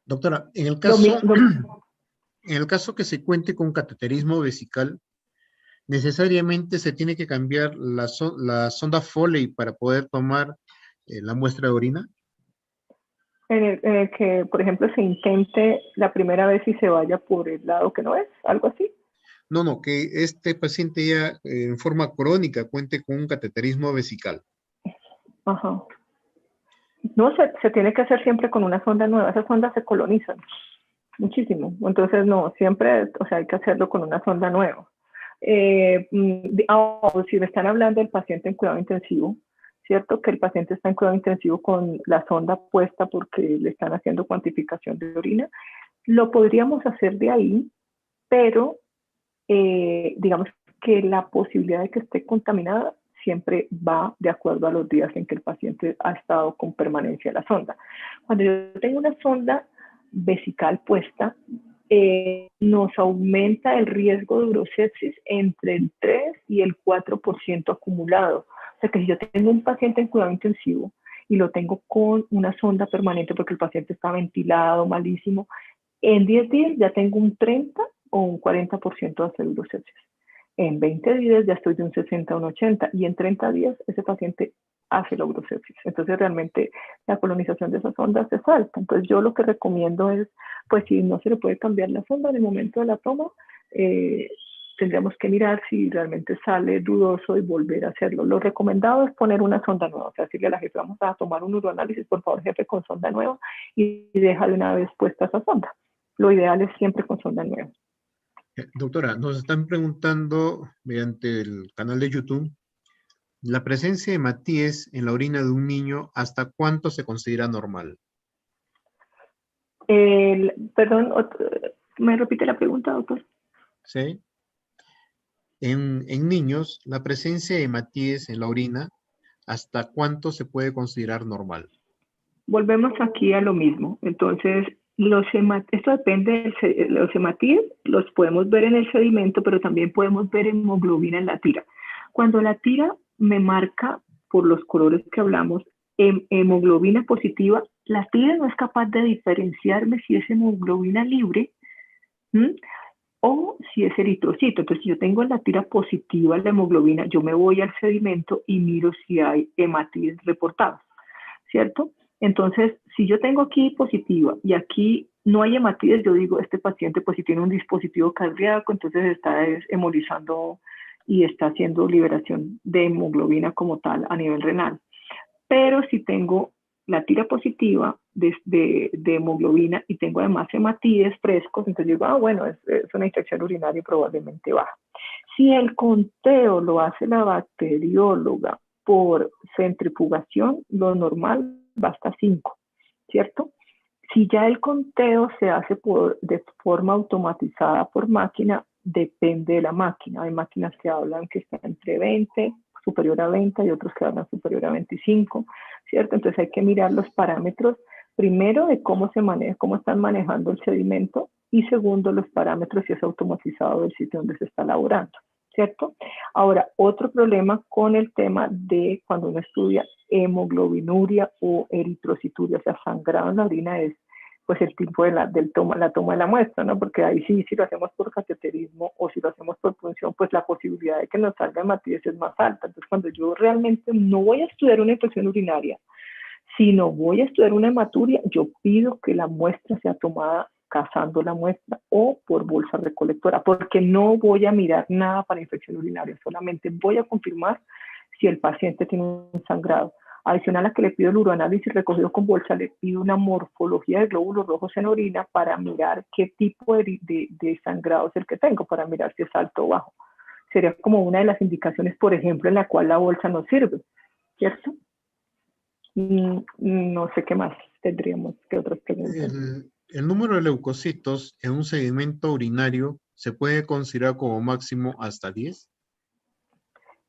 A: Doctora, en el caso que se cuente con cateterismo vesical, ¿Necesariamente se tiene que cambiar la sonda Foley para poder tomar la muestra de orina?
B: En el que, por ejemplo, se intente la primera vez y se vaya por el lado que no es, algo así.
A: No, no, que este paciente ya en forma crónica cuente con un cateterismo vesical.
B: Ajá. No, se tiene que hacer siempre con una sonda nueva. Esas sondas se colonizan muchísimo. Entonces, no, siempre, o sea, hay que hacerlo con una sonda nueva. Si me están hablando del paciente en cuidado intensivo, ¿cierto? Que el paciente está en cuidado intensivo con la sonda puesta porque le están haciendo cuantificación de orina, lo podríamos hacer de ahí, pero digamos que la posibilidad de que esté contaminada siempre va de acuerdo a los días en que el paciente ha estado con permanencia en la sonda. Cuando yo tengo una sonda vesical puesta, nos aumenta el riesgo de urosepsis entre el 3 y el 4% acumulado. O sea que si yo tengo un paciente en cuidado intensivo y lo tengo con una sonda permanente porque el paciente está ventilado, malísimo, en 10 días ya tengo un 30 o un 40% de hacer urosepsis. En 20 días ya estoy de un 60 a un 80 y en 30 días ese paciente hace la urosepsis. Entonces realmente la colonización de esas ondas es alta. Entonces yo lo que recomiendo es, pues si no se le puede cambiar la sonda en el momento de la toma, tendríamos que mirar si realmente sale dudoso y volver a hacerlo. Lo recomendado es poner una sonda nueva, o sea, decirle a la jefe, vamos a tomar un uroanálisis, por favor, jefe, con sonda nueva, y deja de una vez puesta esa sonda. Lo ideal es siempre con sonda nueva.
A: Doctora, nos están preguntando mediante el canal de YouTube, la presencia de matíes en la orina de un niño, ¿hasta cuánto se considera normal?
B: Perdón, ¿me repite la pregunta, doctor?
A: ¿Sí? En niños, la presencia de matíes en la orina, ¿hasta cuánto se puede considerar normal?
B: Volvemos aquí a lo mismo. Entonces, esto depende, los hematíes los podemos ver en el sedimento, pero también podemos ver hemoglobina en la tira. Cuando la tira me marca, por los colores que hablamos, hemoglobina positiva, la tira no es capaz de diferenciarme si es hemoglobina libre, ¿m? O si es eritrocito. Entonces, si yo tengo en la tira positiva la hemoglobina, yo me voy al sedimento y miro si hay hematíes reportados, ¿cierto? Entonces, si yo tengo aquí positiva y aquí no hay hematíes, yo digo, este paciente pues si tiene un dispositivo cardíaco, entonces está hemolizando y está haciendo liberación de hemoglobina como tal a nivel renal. Pero si tengo la tira positiva de hemoglobina y tengo además hematíes frescos, entonces digo, bueno, es una infección urinaria probablemente baja. Si el conteo lo hace la bacterióloga por centrifugación, lo normal va hasta 5, ¿cierto? Si ya el conteo se hace de forma automatizada por máquina, depende de la máquina. Hay máquinas que hablan que están entre 20, superior a 20, y otros que hablan superior a 25, ¿cierto? Entonces hay que mirar los parámetros, primero de cómo se maneja, cómo están manejando el sedimento, y segundo, los parámetros si es automatizado del sitio donde se está elaborando, ¿cierto? Ahora, otro problema con el tema de cuando uno estudia hemoglobinuria o eritrocituria, o sea, sangrado en la orina, es pues el tipo de la toma de la muestra, ¿no? Porque ahí sí, si lo hacemos por cateterismo o si lo hacemos por punción, pues la posibilidad de que nos salga hematíes es más alta. Entonces, cuando yo realmente no voy a estudiar una infección urinaria, sino voy a estudiar una hematuria, yo pido que la muestra sea tomada cazando la muestra o por bolsa recolectora, porque no voy a mirar nada para infección urinaria, solamente voy a confirmar si el paciente tiene un sangrado. Adicional a que le pido el uroanálisis recogido con bolsa, le pido una morfología de glóbulos rojos en orina para mirar qué tipo de sangrado es el que tengo, para mirar si es alto o bajo. Sería como una de las indicaciones, por ejemplo, en la cual la bolsa nos sirve, ¿cierto? No sé qué más tendríamos, qué otras preguntas.
A: El número de leucocitos en un sedimento urinario se puede considerar como máximo hasta 10.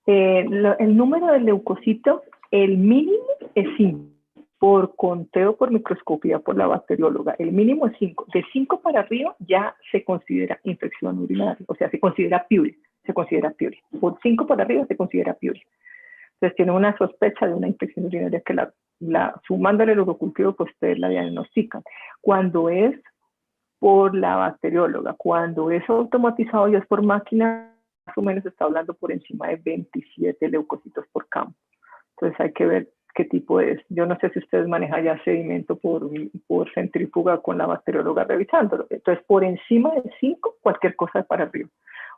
B: El número de leucocitos, el mínimo es 5, por conteo por microscopía por la bacterióloga. El mínimo es 5. De 5 para arriba ya se considera infección urinaria, o sea, se considera piuria. Por 5 para arriba se considera piuria. Entonces tiene una sospecha de una infección urinaria que sumándole el urocultivo, pues ustedes la diagnostican. Cuando es por la bacterióloga, cuando es automatizado y es por máquina, o menos está hablando por encima de 27 leucocitos por campo. Entonces hay que ver qué tipo es. Yo no sé si ustedes manejan ya sedimento por centrífuga con la bacterióloga revisándolo. Entonces, por encima de 5, cualquier cosa es para arriba.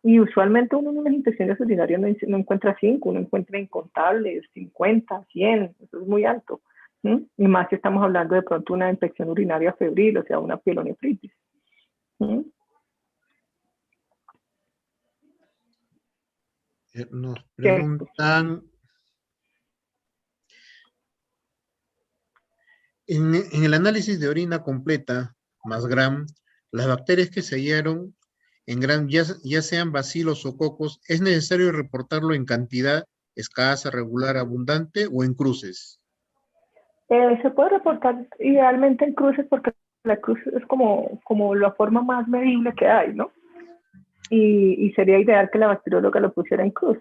B: Y usualmente uno en unas infecciones urinarias no encuentra 5, uno encuentra incontables, 50, 100, eso es muy alto. Y más si estamos hablando de pronto una infección urinaria febril, o sea, una pielonefritis.
A: Nos preguntan, en el análisis de orina completa, más GRAM, las bacterias que se hallaron en GRAM, ya sean bacilos o cocos, ¿es necesario reportarlo en cantidad escasa, regular, abundante o en cruces?
B: Se puede reportar idealmente en cruces porque la cruz es como la forma más medible que hay, ¿no? Y sería ideal que la bacterióloga lo pusiera en cruz.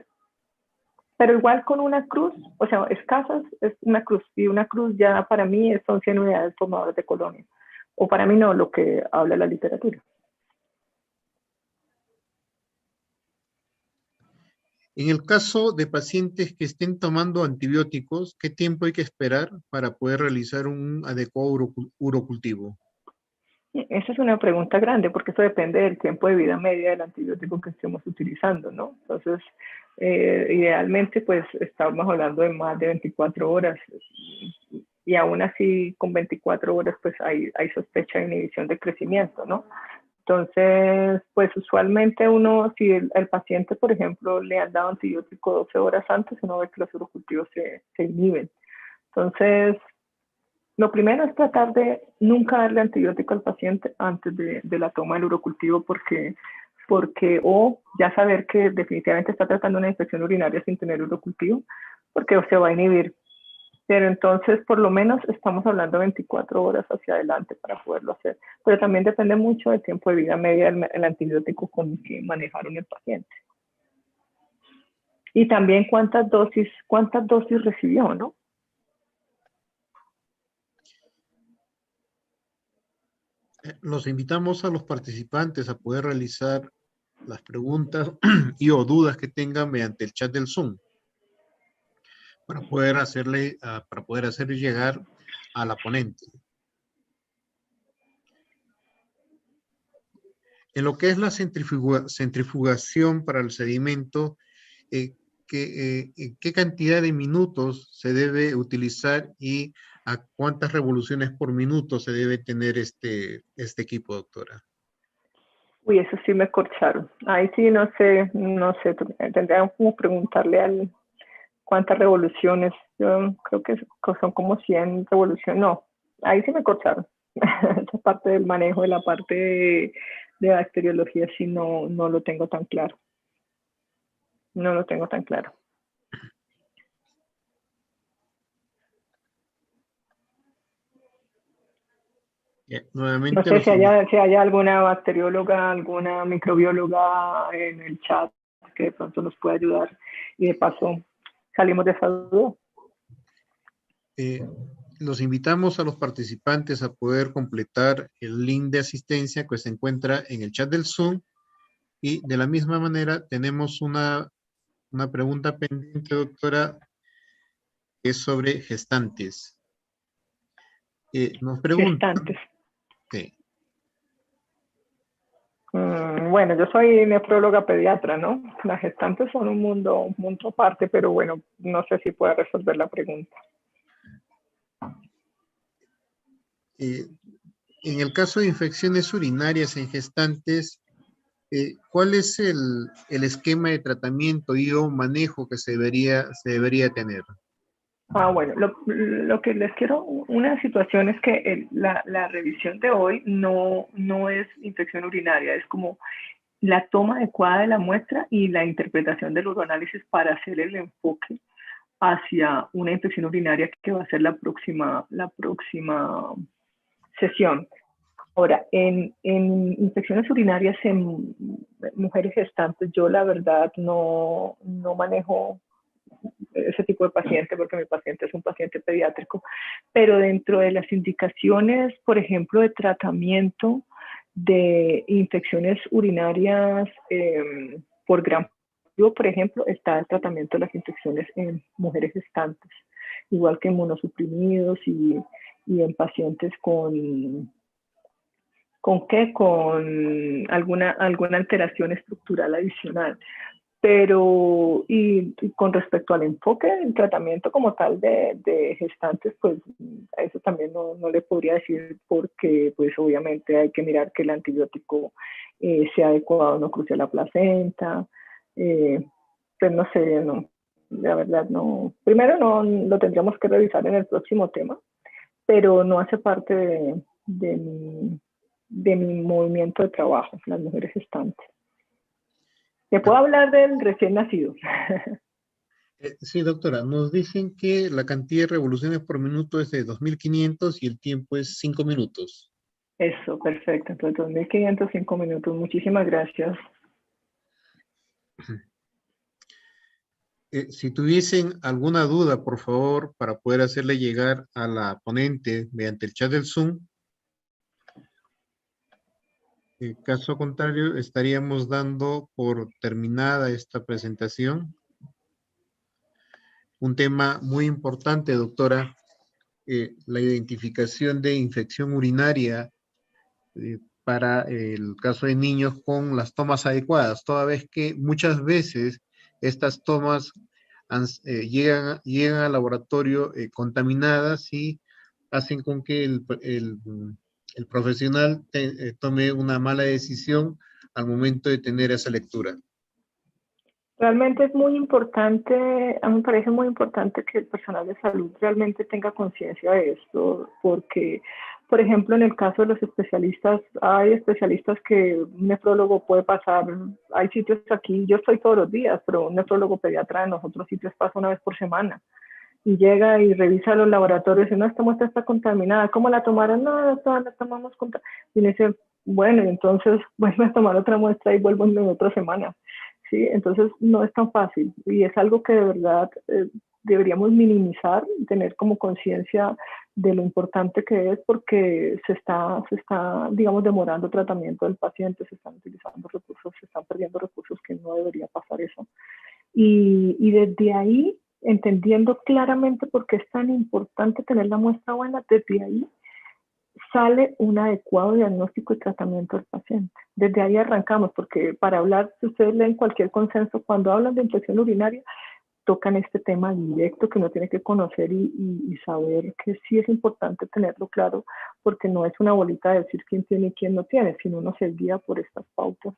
B: Pero igual con una cruz, o sea, escasas es una cruz, y una cruz ya para mí son 100 unidades formadoras de colonia. O para mí no, lo que habla la literatura.
A: En el caso de pacientes que estén tomando antibióticos, ¿qué tiempo hay que esperar para poder realizar un adecuado urocultivo?
B: Esa es una pregunta grande porque eso depende del tiempo de vida media del antibiótico que estemos utilizando, ¿no? Entonces, idealmente, pues estamos hablando de más de 24 horas y aún así con 24 horas, pues hay sospecha de inhibición de crecimiento, ¿no? Entonces, pues usualmente uno, si el paciente, por ejemplo, le han dado antibiótico 12 horas antes, uno ve que los urocultivos se inhiben. Entonces, lo primero es tratar de nunca darle antibiótico al paciente antes de la toma del urocultivo o ya saber que definitivamente está tratando una infección urinaria sin tener urocultivo, porque se va a inhibir. Pero entonces, por lo menos, estamos hablando de 24 horas hacia adelante para poderlo hacer. Pero también depende mucho del tiempo de vida media del antibiótico con que manejaron el paciente. Y también cuántas dosis recibió, ¿no?
A: Los invitamos a los participantes a poder realizar las preguntas y o dudas que tengan mediante el chat del Zoom para poder hacer llegar a la ponente. En lo que es la centrifugación para el sedimento, ¿qué cantidad de minutos se debe utilizar y a cuántas revoluciones por minuto se debe tener este equipo, doctora?
B: Uy, eso sí me corcharon. Ahí sí no sé, tendría como preguntarle cuántas revoluciones. Yo creo que son como 100 revoluciones. No, ahí sí me corcharon. Esa parte del manejo de la parte de bacteriología sí no lo tengo tan claro. No lo tengo tan claro.
A: Nuevamente
B: no sé si haya alguna bacterióloga, alguna microbióloga en el chat que de pronto nos pueda ayudar y de paso salimos de esa duda.
A: Los invitamos a los participantes a poder completar el link de asistencia que se encuentra en el chat del Zoom y de la misma manera tenemos una pregunta pendiente, doctora, que es sobre gestantes. Nos preguntan...
B: Gestantes.
A: Sí.
B: Bueno, yo soy nefróloga pediatra, ¿no? Las gestantes son un mundo aparte, pero bueno, no sé si pueda resolver la pregunta.
A: En el caso de infecciones urinarias en gestantes, ¿cuál es el esquema de tratamiento y o manejo que se debería tener?
B: Bueno, lo que les quiero, una situación es que la revisión de hoy no es infección urinaria, es como la toma adecuada de la muestra y la interpretación del uroanálisis para hacer el enfoque hacia una infección urinaria que va a ser la próxima sesión. Ahora, en infecciones urinarias en mujeres gestantes, yo la verdad no manejo ese tipo de paciente porque mi paciente es un paciente pediátrico, pero dentro de las indicaciones, por ejemplo, de tratamiento de infecciones urinarias por gram por ejemplo, está el tratamiento de las infecciones en mujeres gestantes, igual que inmunosuprimidos y en pacientes ¿con qué? Con alguna alteración estructural adicional. Pero, y con respecto al enfoque del tratamiento como tal de gestantes, pues a eso también no le podría decir porque pues obviamente hay que mirar que el antibiótico sea adecuado, no cruce la placenta, pues no sé, no, la verdad no. Primero no lo tendríamos que revisar en el próximo tema, pero no hace parte de mi movimiento de trabajo, las mujeres gestantes. Te puedo
A: Bueno,
B: hablar del recién nacido.
A: sí, doctora, nos dicen que la cantidad de revoluciones por minuto es de 2500 y el tiempo es 5 minutos.
B: Eso, perfecto. Entonces, 2505 minutos. Muchísimas gracias.
A: Si tuviesen alguna duda, por favor, para poder hacerle llegar a la ponente mediante el chat del Zoom. En caso contrario, estaríamos dando por terminada esta presentación. Un tema muy importante, doctora, la identificación de infección urinaria para el caso de niños con las tomas adecuadas, toda vez que muchas veces estas tomas llegan al laboratorio contaminadas y hacen con que el profesional tome una mala decisión al momento de tener esa lectura.
B: Realmente es muy importante, a mí me parece muy importante que el personal de salud realmente tenga conciencia de esto, porque, por ejemplo, en el caso de los especialistas, hay especialistas que un nefrólogo puede pasar, hay sitios aquí, yo estoy todos los días, pero un nefrólogo pediatra en los otros sitios pasa una vez por semana y llega y revisa los laboratorios y no, esta muestra está contaminada, ¿cómo la tomaron? No, la tomamos contaminada. Y le dice, bueno, entonces vuelve a tomar otra muestra y vuelvo en otra semana. ¿Sí? Entonces no es tan fácil y es algo que de verdad deberíamos minimizar, tener como conciencia de lo importante que es porque se está, digamos, demorando el tratamiento del paciente, se están utilizando recursos, se están perdiendo recursos que no debería pasar eso. Y desde ahí, entendiendo claramente por qué es tan importante tener la muestra buena, desde ahí sale un adecuado diagnóstico y tratamiento del paciente. Desde ahí arrancamos, porque para hablar, si ustedes leen cualquier consenso, cuando hablan de infección urinaria, tocan este tema directo que uno tiene que conocer y saber que sí es importante tenerlo claro, porque no es una bolita de decir quién tiene y quién no tiene, sino uno se guía por estas pautas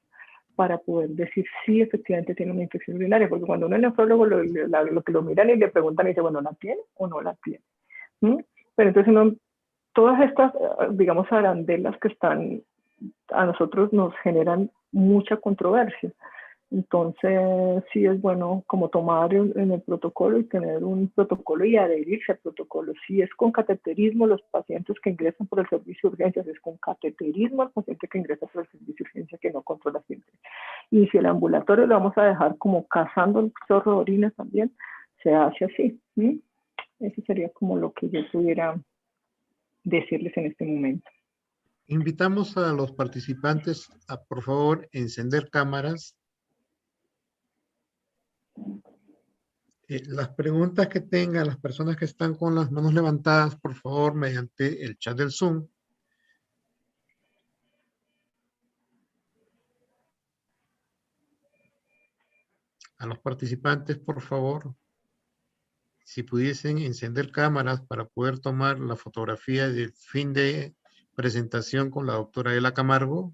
B: para poder decir si efectivamente tiene una infección urinaria, porque cuando uno es nefrólogo lo que lo miran y le preguntan y dice, bueno, ¿la tiene o no la tiene? ¿Mm? Pero entonces uno, todas estas, digamos, arandelas que están, a nosotros nos generan mucha controversia. Entonces, sí es bueno como tomar en el protocolo y tener un protocolo y adherirse al protocolo. Si es con cateterismo, los pacientes que ingresan por el servicio de urgencias, es con cateterismo el paciente que ingresa por el servicio de urgencia que no controla siempre. Y si el ambulatorio lo vamos a dejar como cazando el chorro de orina también, se hace así. ¿Sí? Eso sería como lo que yo pudiera decirles en este momento.
A: Invitamos a los participantes a, por favor, encender cámaras. Las preguntas que tengan las personas que están con las manos levantadas, por favor, mediante el chat del Zoom. A los participantes, por favor, si pudiesen encender cámaras para poder tomar la fotografía del fin de presentación con la doctora Ela Camargo.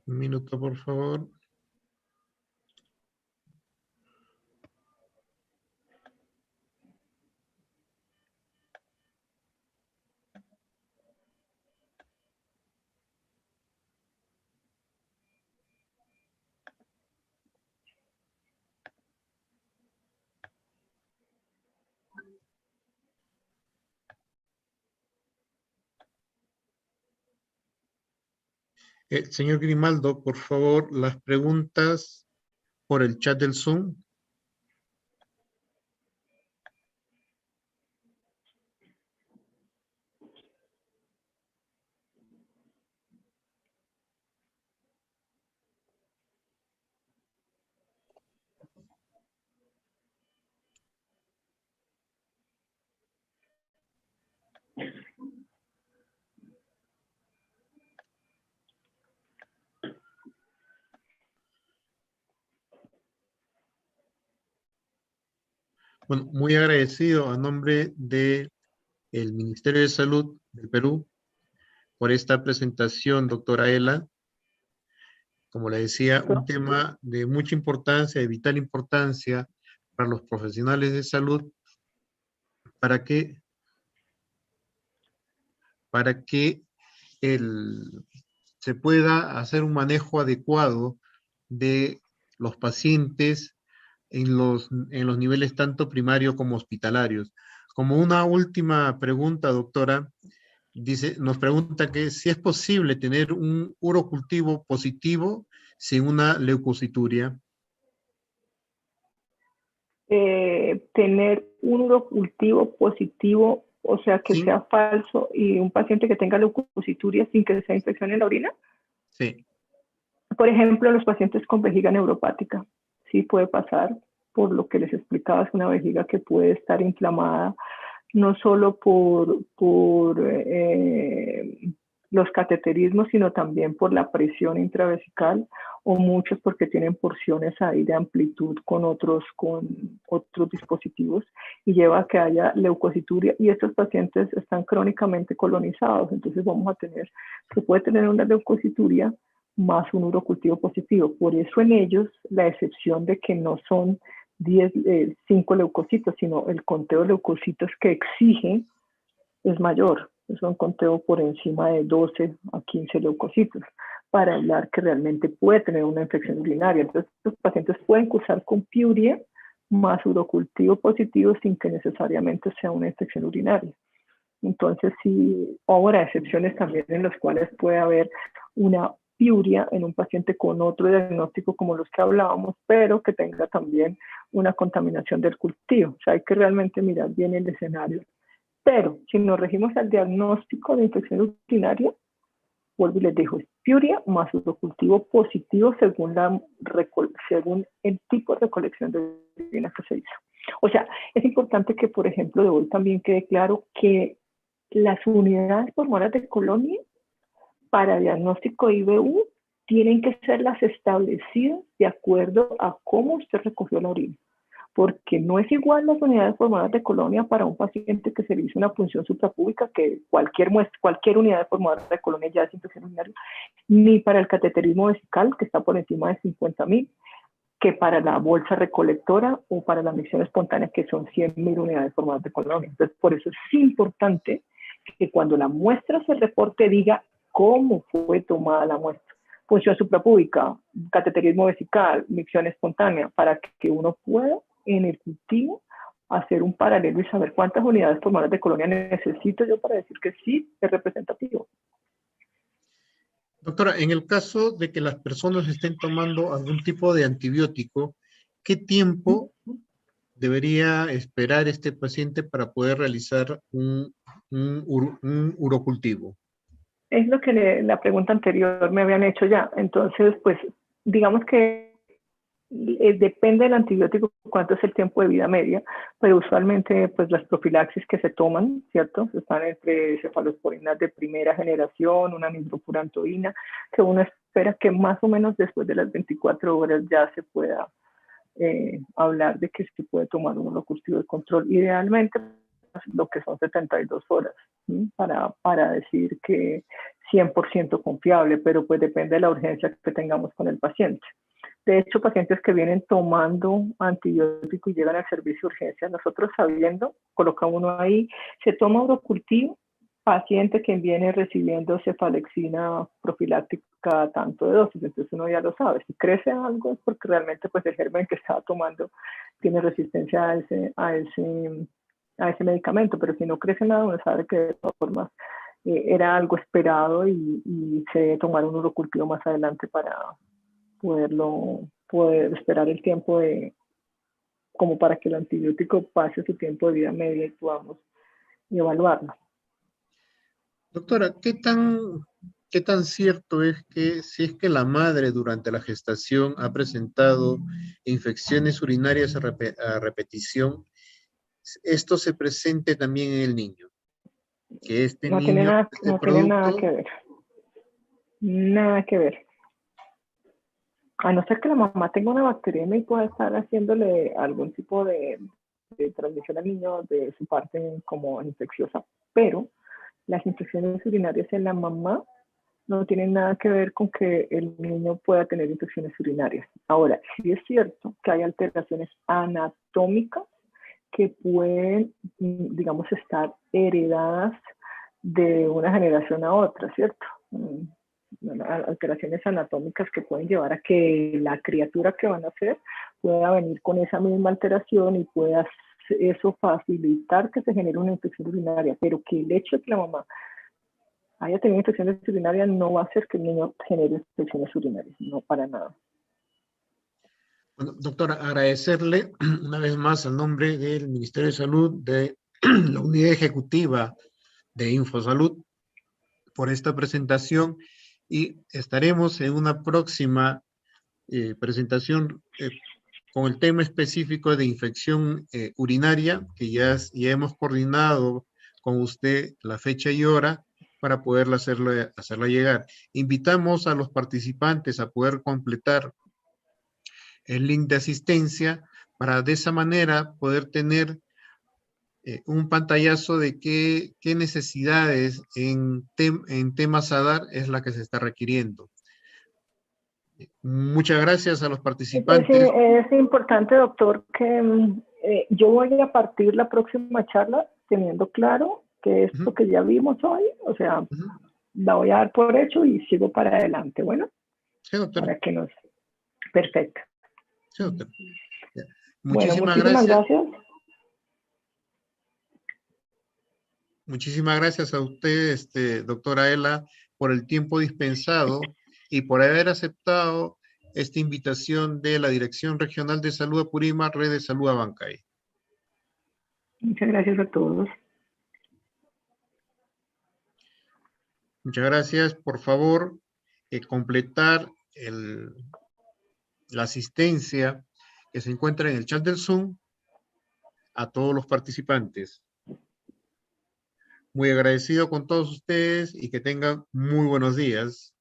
A: Un minuto, por favor. Señor Grimaldo, por favor, las preguntas por el chat del Zoom. Bueno, muy agradecido a nombre del Ministerio de Salud del Perú por esta presentación, doctora Ela. Como le decía, un tema de mucha importancia, de vital importancia para los profesionales de salud, para que, para que se pueda hacer un manejo adecuado de los pacientes en los niveles tanto primarios como hospitalarios. Como una última pregunta, doctora, nos pregunta que si es posible tener un urocultivo positivo sin una leucocituria.
B: Tener un urocultivo positivo, o sea, que
A: Sí.
B: sea falso, y un paciente que tenga leucocituria sin que sea infección en la orina.
A: Sí.
B: Por ejemplo, los pacientes con vejiga neuropática, sí puede pasar, por lo que les explicaba, es una vejiga que puede estar inflamada no solo por los cateterismos, sino también por la presión intravesical, o muchos porque tienen porciones ahí de amplitud con otros dispositivos, y lleva a que haya leucocituria, y estos pacientes están crónicamente colonizados. Entonces se puede tener una leucocituria más un urocultivo positivo. Por eso en ellos la excepción de que no son 5 leucocitos, sino el conteo de leucocitos que exige es mayor. Es un conteo por encima de 12 a 15 leucocitos, para hablar que realmente puede tener una infección urinaria. Entonces, los pacientes pueden cursar con piuria más urocultivo positivo sin que necesariamente sea una infección urinaria. Entonces, sí, habrá excepciones también en las cuales puede haber una piuria en un paciente con otro diagnóstico como los que hablábamos, pero que tenga también una contaminación del cultivo. O sea, hay que realmente mirar bien el escenario. Pero si nos regimos al diagnóstico de infección urinaria, vuelvo y les dejo, es piuria más urocultivo positivo según el tipo de recolección de orina que se hizo. O sea, es importante que, por ejemplo, de hoy también quede claro que las unidades formadoras de colonia para diagnóstico IBU tienen que ser las establecidas de acuerdo a cómo usted recogió la orina, porque no es igual las unidades formadoras de colonia para un paciente que se le hizo una punción suprapúbica, que cualquier unidad formadora de colonia ya es infección urinaria, ni para el cateterismo vesical, que está por encima de 50.000, que para la bolsa recolectora o para la micción espontánea, que son 100.000 unidades formadoras de colonia. Entonces, por eso es importante que cuando la muestra se reporte diga cómo fue tomada la muestra. Punción suprapúbica, cateterismo vesical, micción espontánea, para que uno pueda en el cultivo hacer un paralelo y saber cuántas unidades formadoras de colonia necesito yo para decir que sí es representativo.
A: Doctora, en el caso de que las personas estén tomando algún tipo de antibiótico, ¿qué tiempo debería esperar este paciente para poder realizar un urocultivo?
B: Es lo que la pregunta anterior me habían hecho ya. Entonces, pues, digamos que depende del antibiótico cuánto es el tiempo de vida media, pero usualmente, pues, las profilaxis que se toman, ¿cierto? Están entre cefalosporinas de primera generación, una nitrofurantoína, que uno espera que más o menos después de las 24 horas ya se pueda hablar de que se puede tomar un urocultivo de control. Idealmente, lo que son 72 horas, ¿sí? para decir que 100% confiable, pero pues depende de la urgencia que tengamos con el paciente. De hecho, pacientes que vienen tomando antibiótico y llegan al servicio de urgencia, nosotros sabiendo, colocamos uno ahí, se toma urocultivo, paciente que viene recibiendo cefalexina profiláctica tanto de dosis, entonces uno ya lo sabe, si crece algo es porque realmente pues el germen que estaba tomando tiene resistencia a ese medicamento, pero si no crece nada, uno sabe que de todas formas era algo esperado y se debe tomar un urocultivo más adelante para poder esperar el tiempo como para que el antibiótico pase su tiempo de vida media y podamos evaluarlo.
A: Doctora, qué tan cierto es que si es que la madre durante la gestación ha presentado infecciones urinarias a repetición, esto se presente también en el niño? Que este
B: No tiene
A: niño,
B: nada,
A: este
B: no tiene nada
A: producto,
B: que ver. Nada que ver. A no ser que la mamá tenga una bacteriemia y pueda estar haciéndole algún tipo de transmisión al niño de su parte como infecciosa, pero las infecciones urinarias en la mamá no tienen nada que ver con que el niño pueda tener infecciones urinarias. Ahora, sí es cierto que hay alteraciones anatómicas que pueden, digamos, estar heredadas de una generación a otra, ¿cierto? Alteraciones anatómicas que pueden llevar a que la criatura que van a hacer pueda venir con esa misma alteración y pueda eso facilitar que se genere una infección urinaria, pero que el hecho de que la mamá haya tenido infecciones urinarias no va a hacer que el niño genere infecciones urinarias, no para nada.
A: Bueno, doctora, agradecerle una vez más al nombre del Ministerio de Salud, de la Unidad Ejecutiva de Infosalud, por esta presentación y estaremos en una próxima presentación con el tema específico de infección urinaria, que ya hemos coordinado con usted la fecha y hora para poderla hacerla llegar. Invitamos a los participantes a poder completar el link de asistencia para de esa manera poder tener un pantallazo de qué necesidades en temas a dar es la que se está requiriendo. Muchas gracias a los participantes.
B: Es importante, doctor, que yo voy a partir la próxima charla teniendo claro que esto que ya vimos hoy, o sea, la voy a dar por hecho y sigo para adelante. Bueno,
A: sí,
B: para que nos... Perfecto.
A: Sí,
B: Bueno,
A: muchísimas gracias. Muchísimas gracias a usted, doctora Ela, por el tiempo dispensado y por haber aceptado esta invitación de la Dirección Regional de Salud Apurímac, Red de Salud Abancay.
B: Muchas gracias a todos.
A: Muchas gracias. Por favor, completar la asistencia que se encuentra en el chat del Zoom a todos los participantes. Muy agradecido con todos ustedes y que tengan muy buenos días.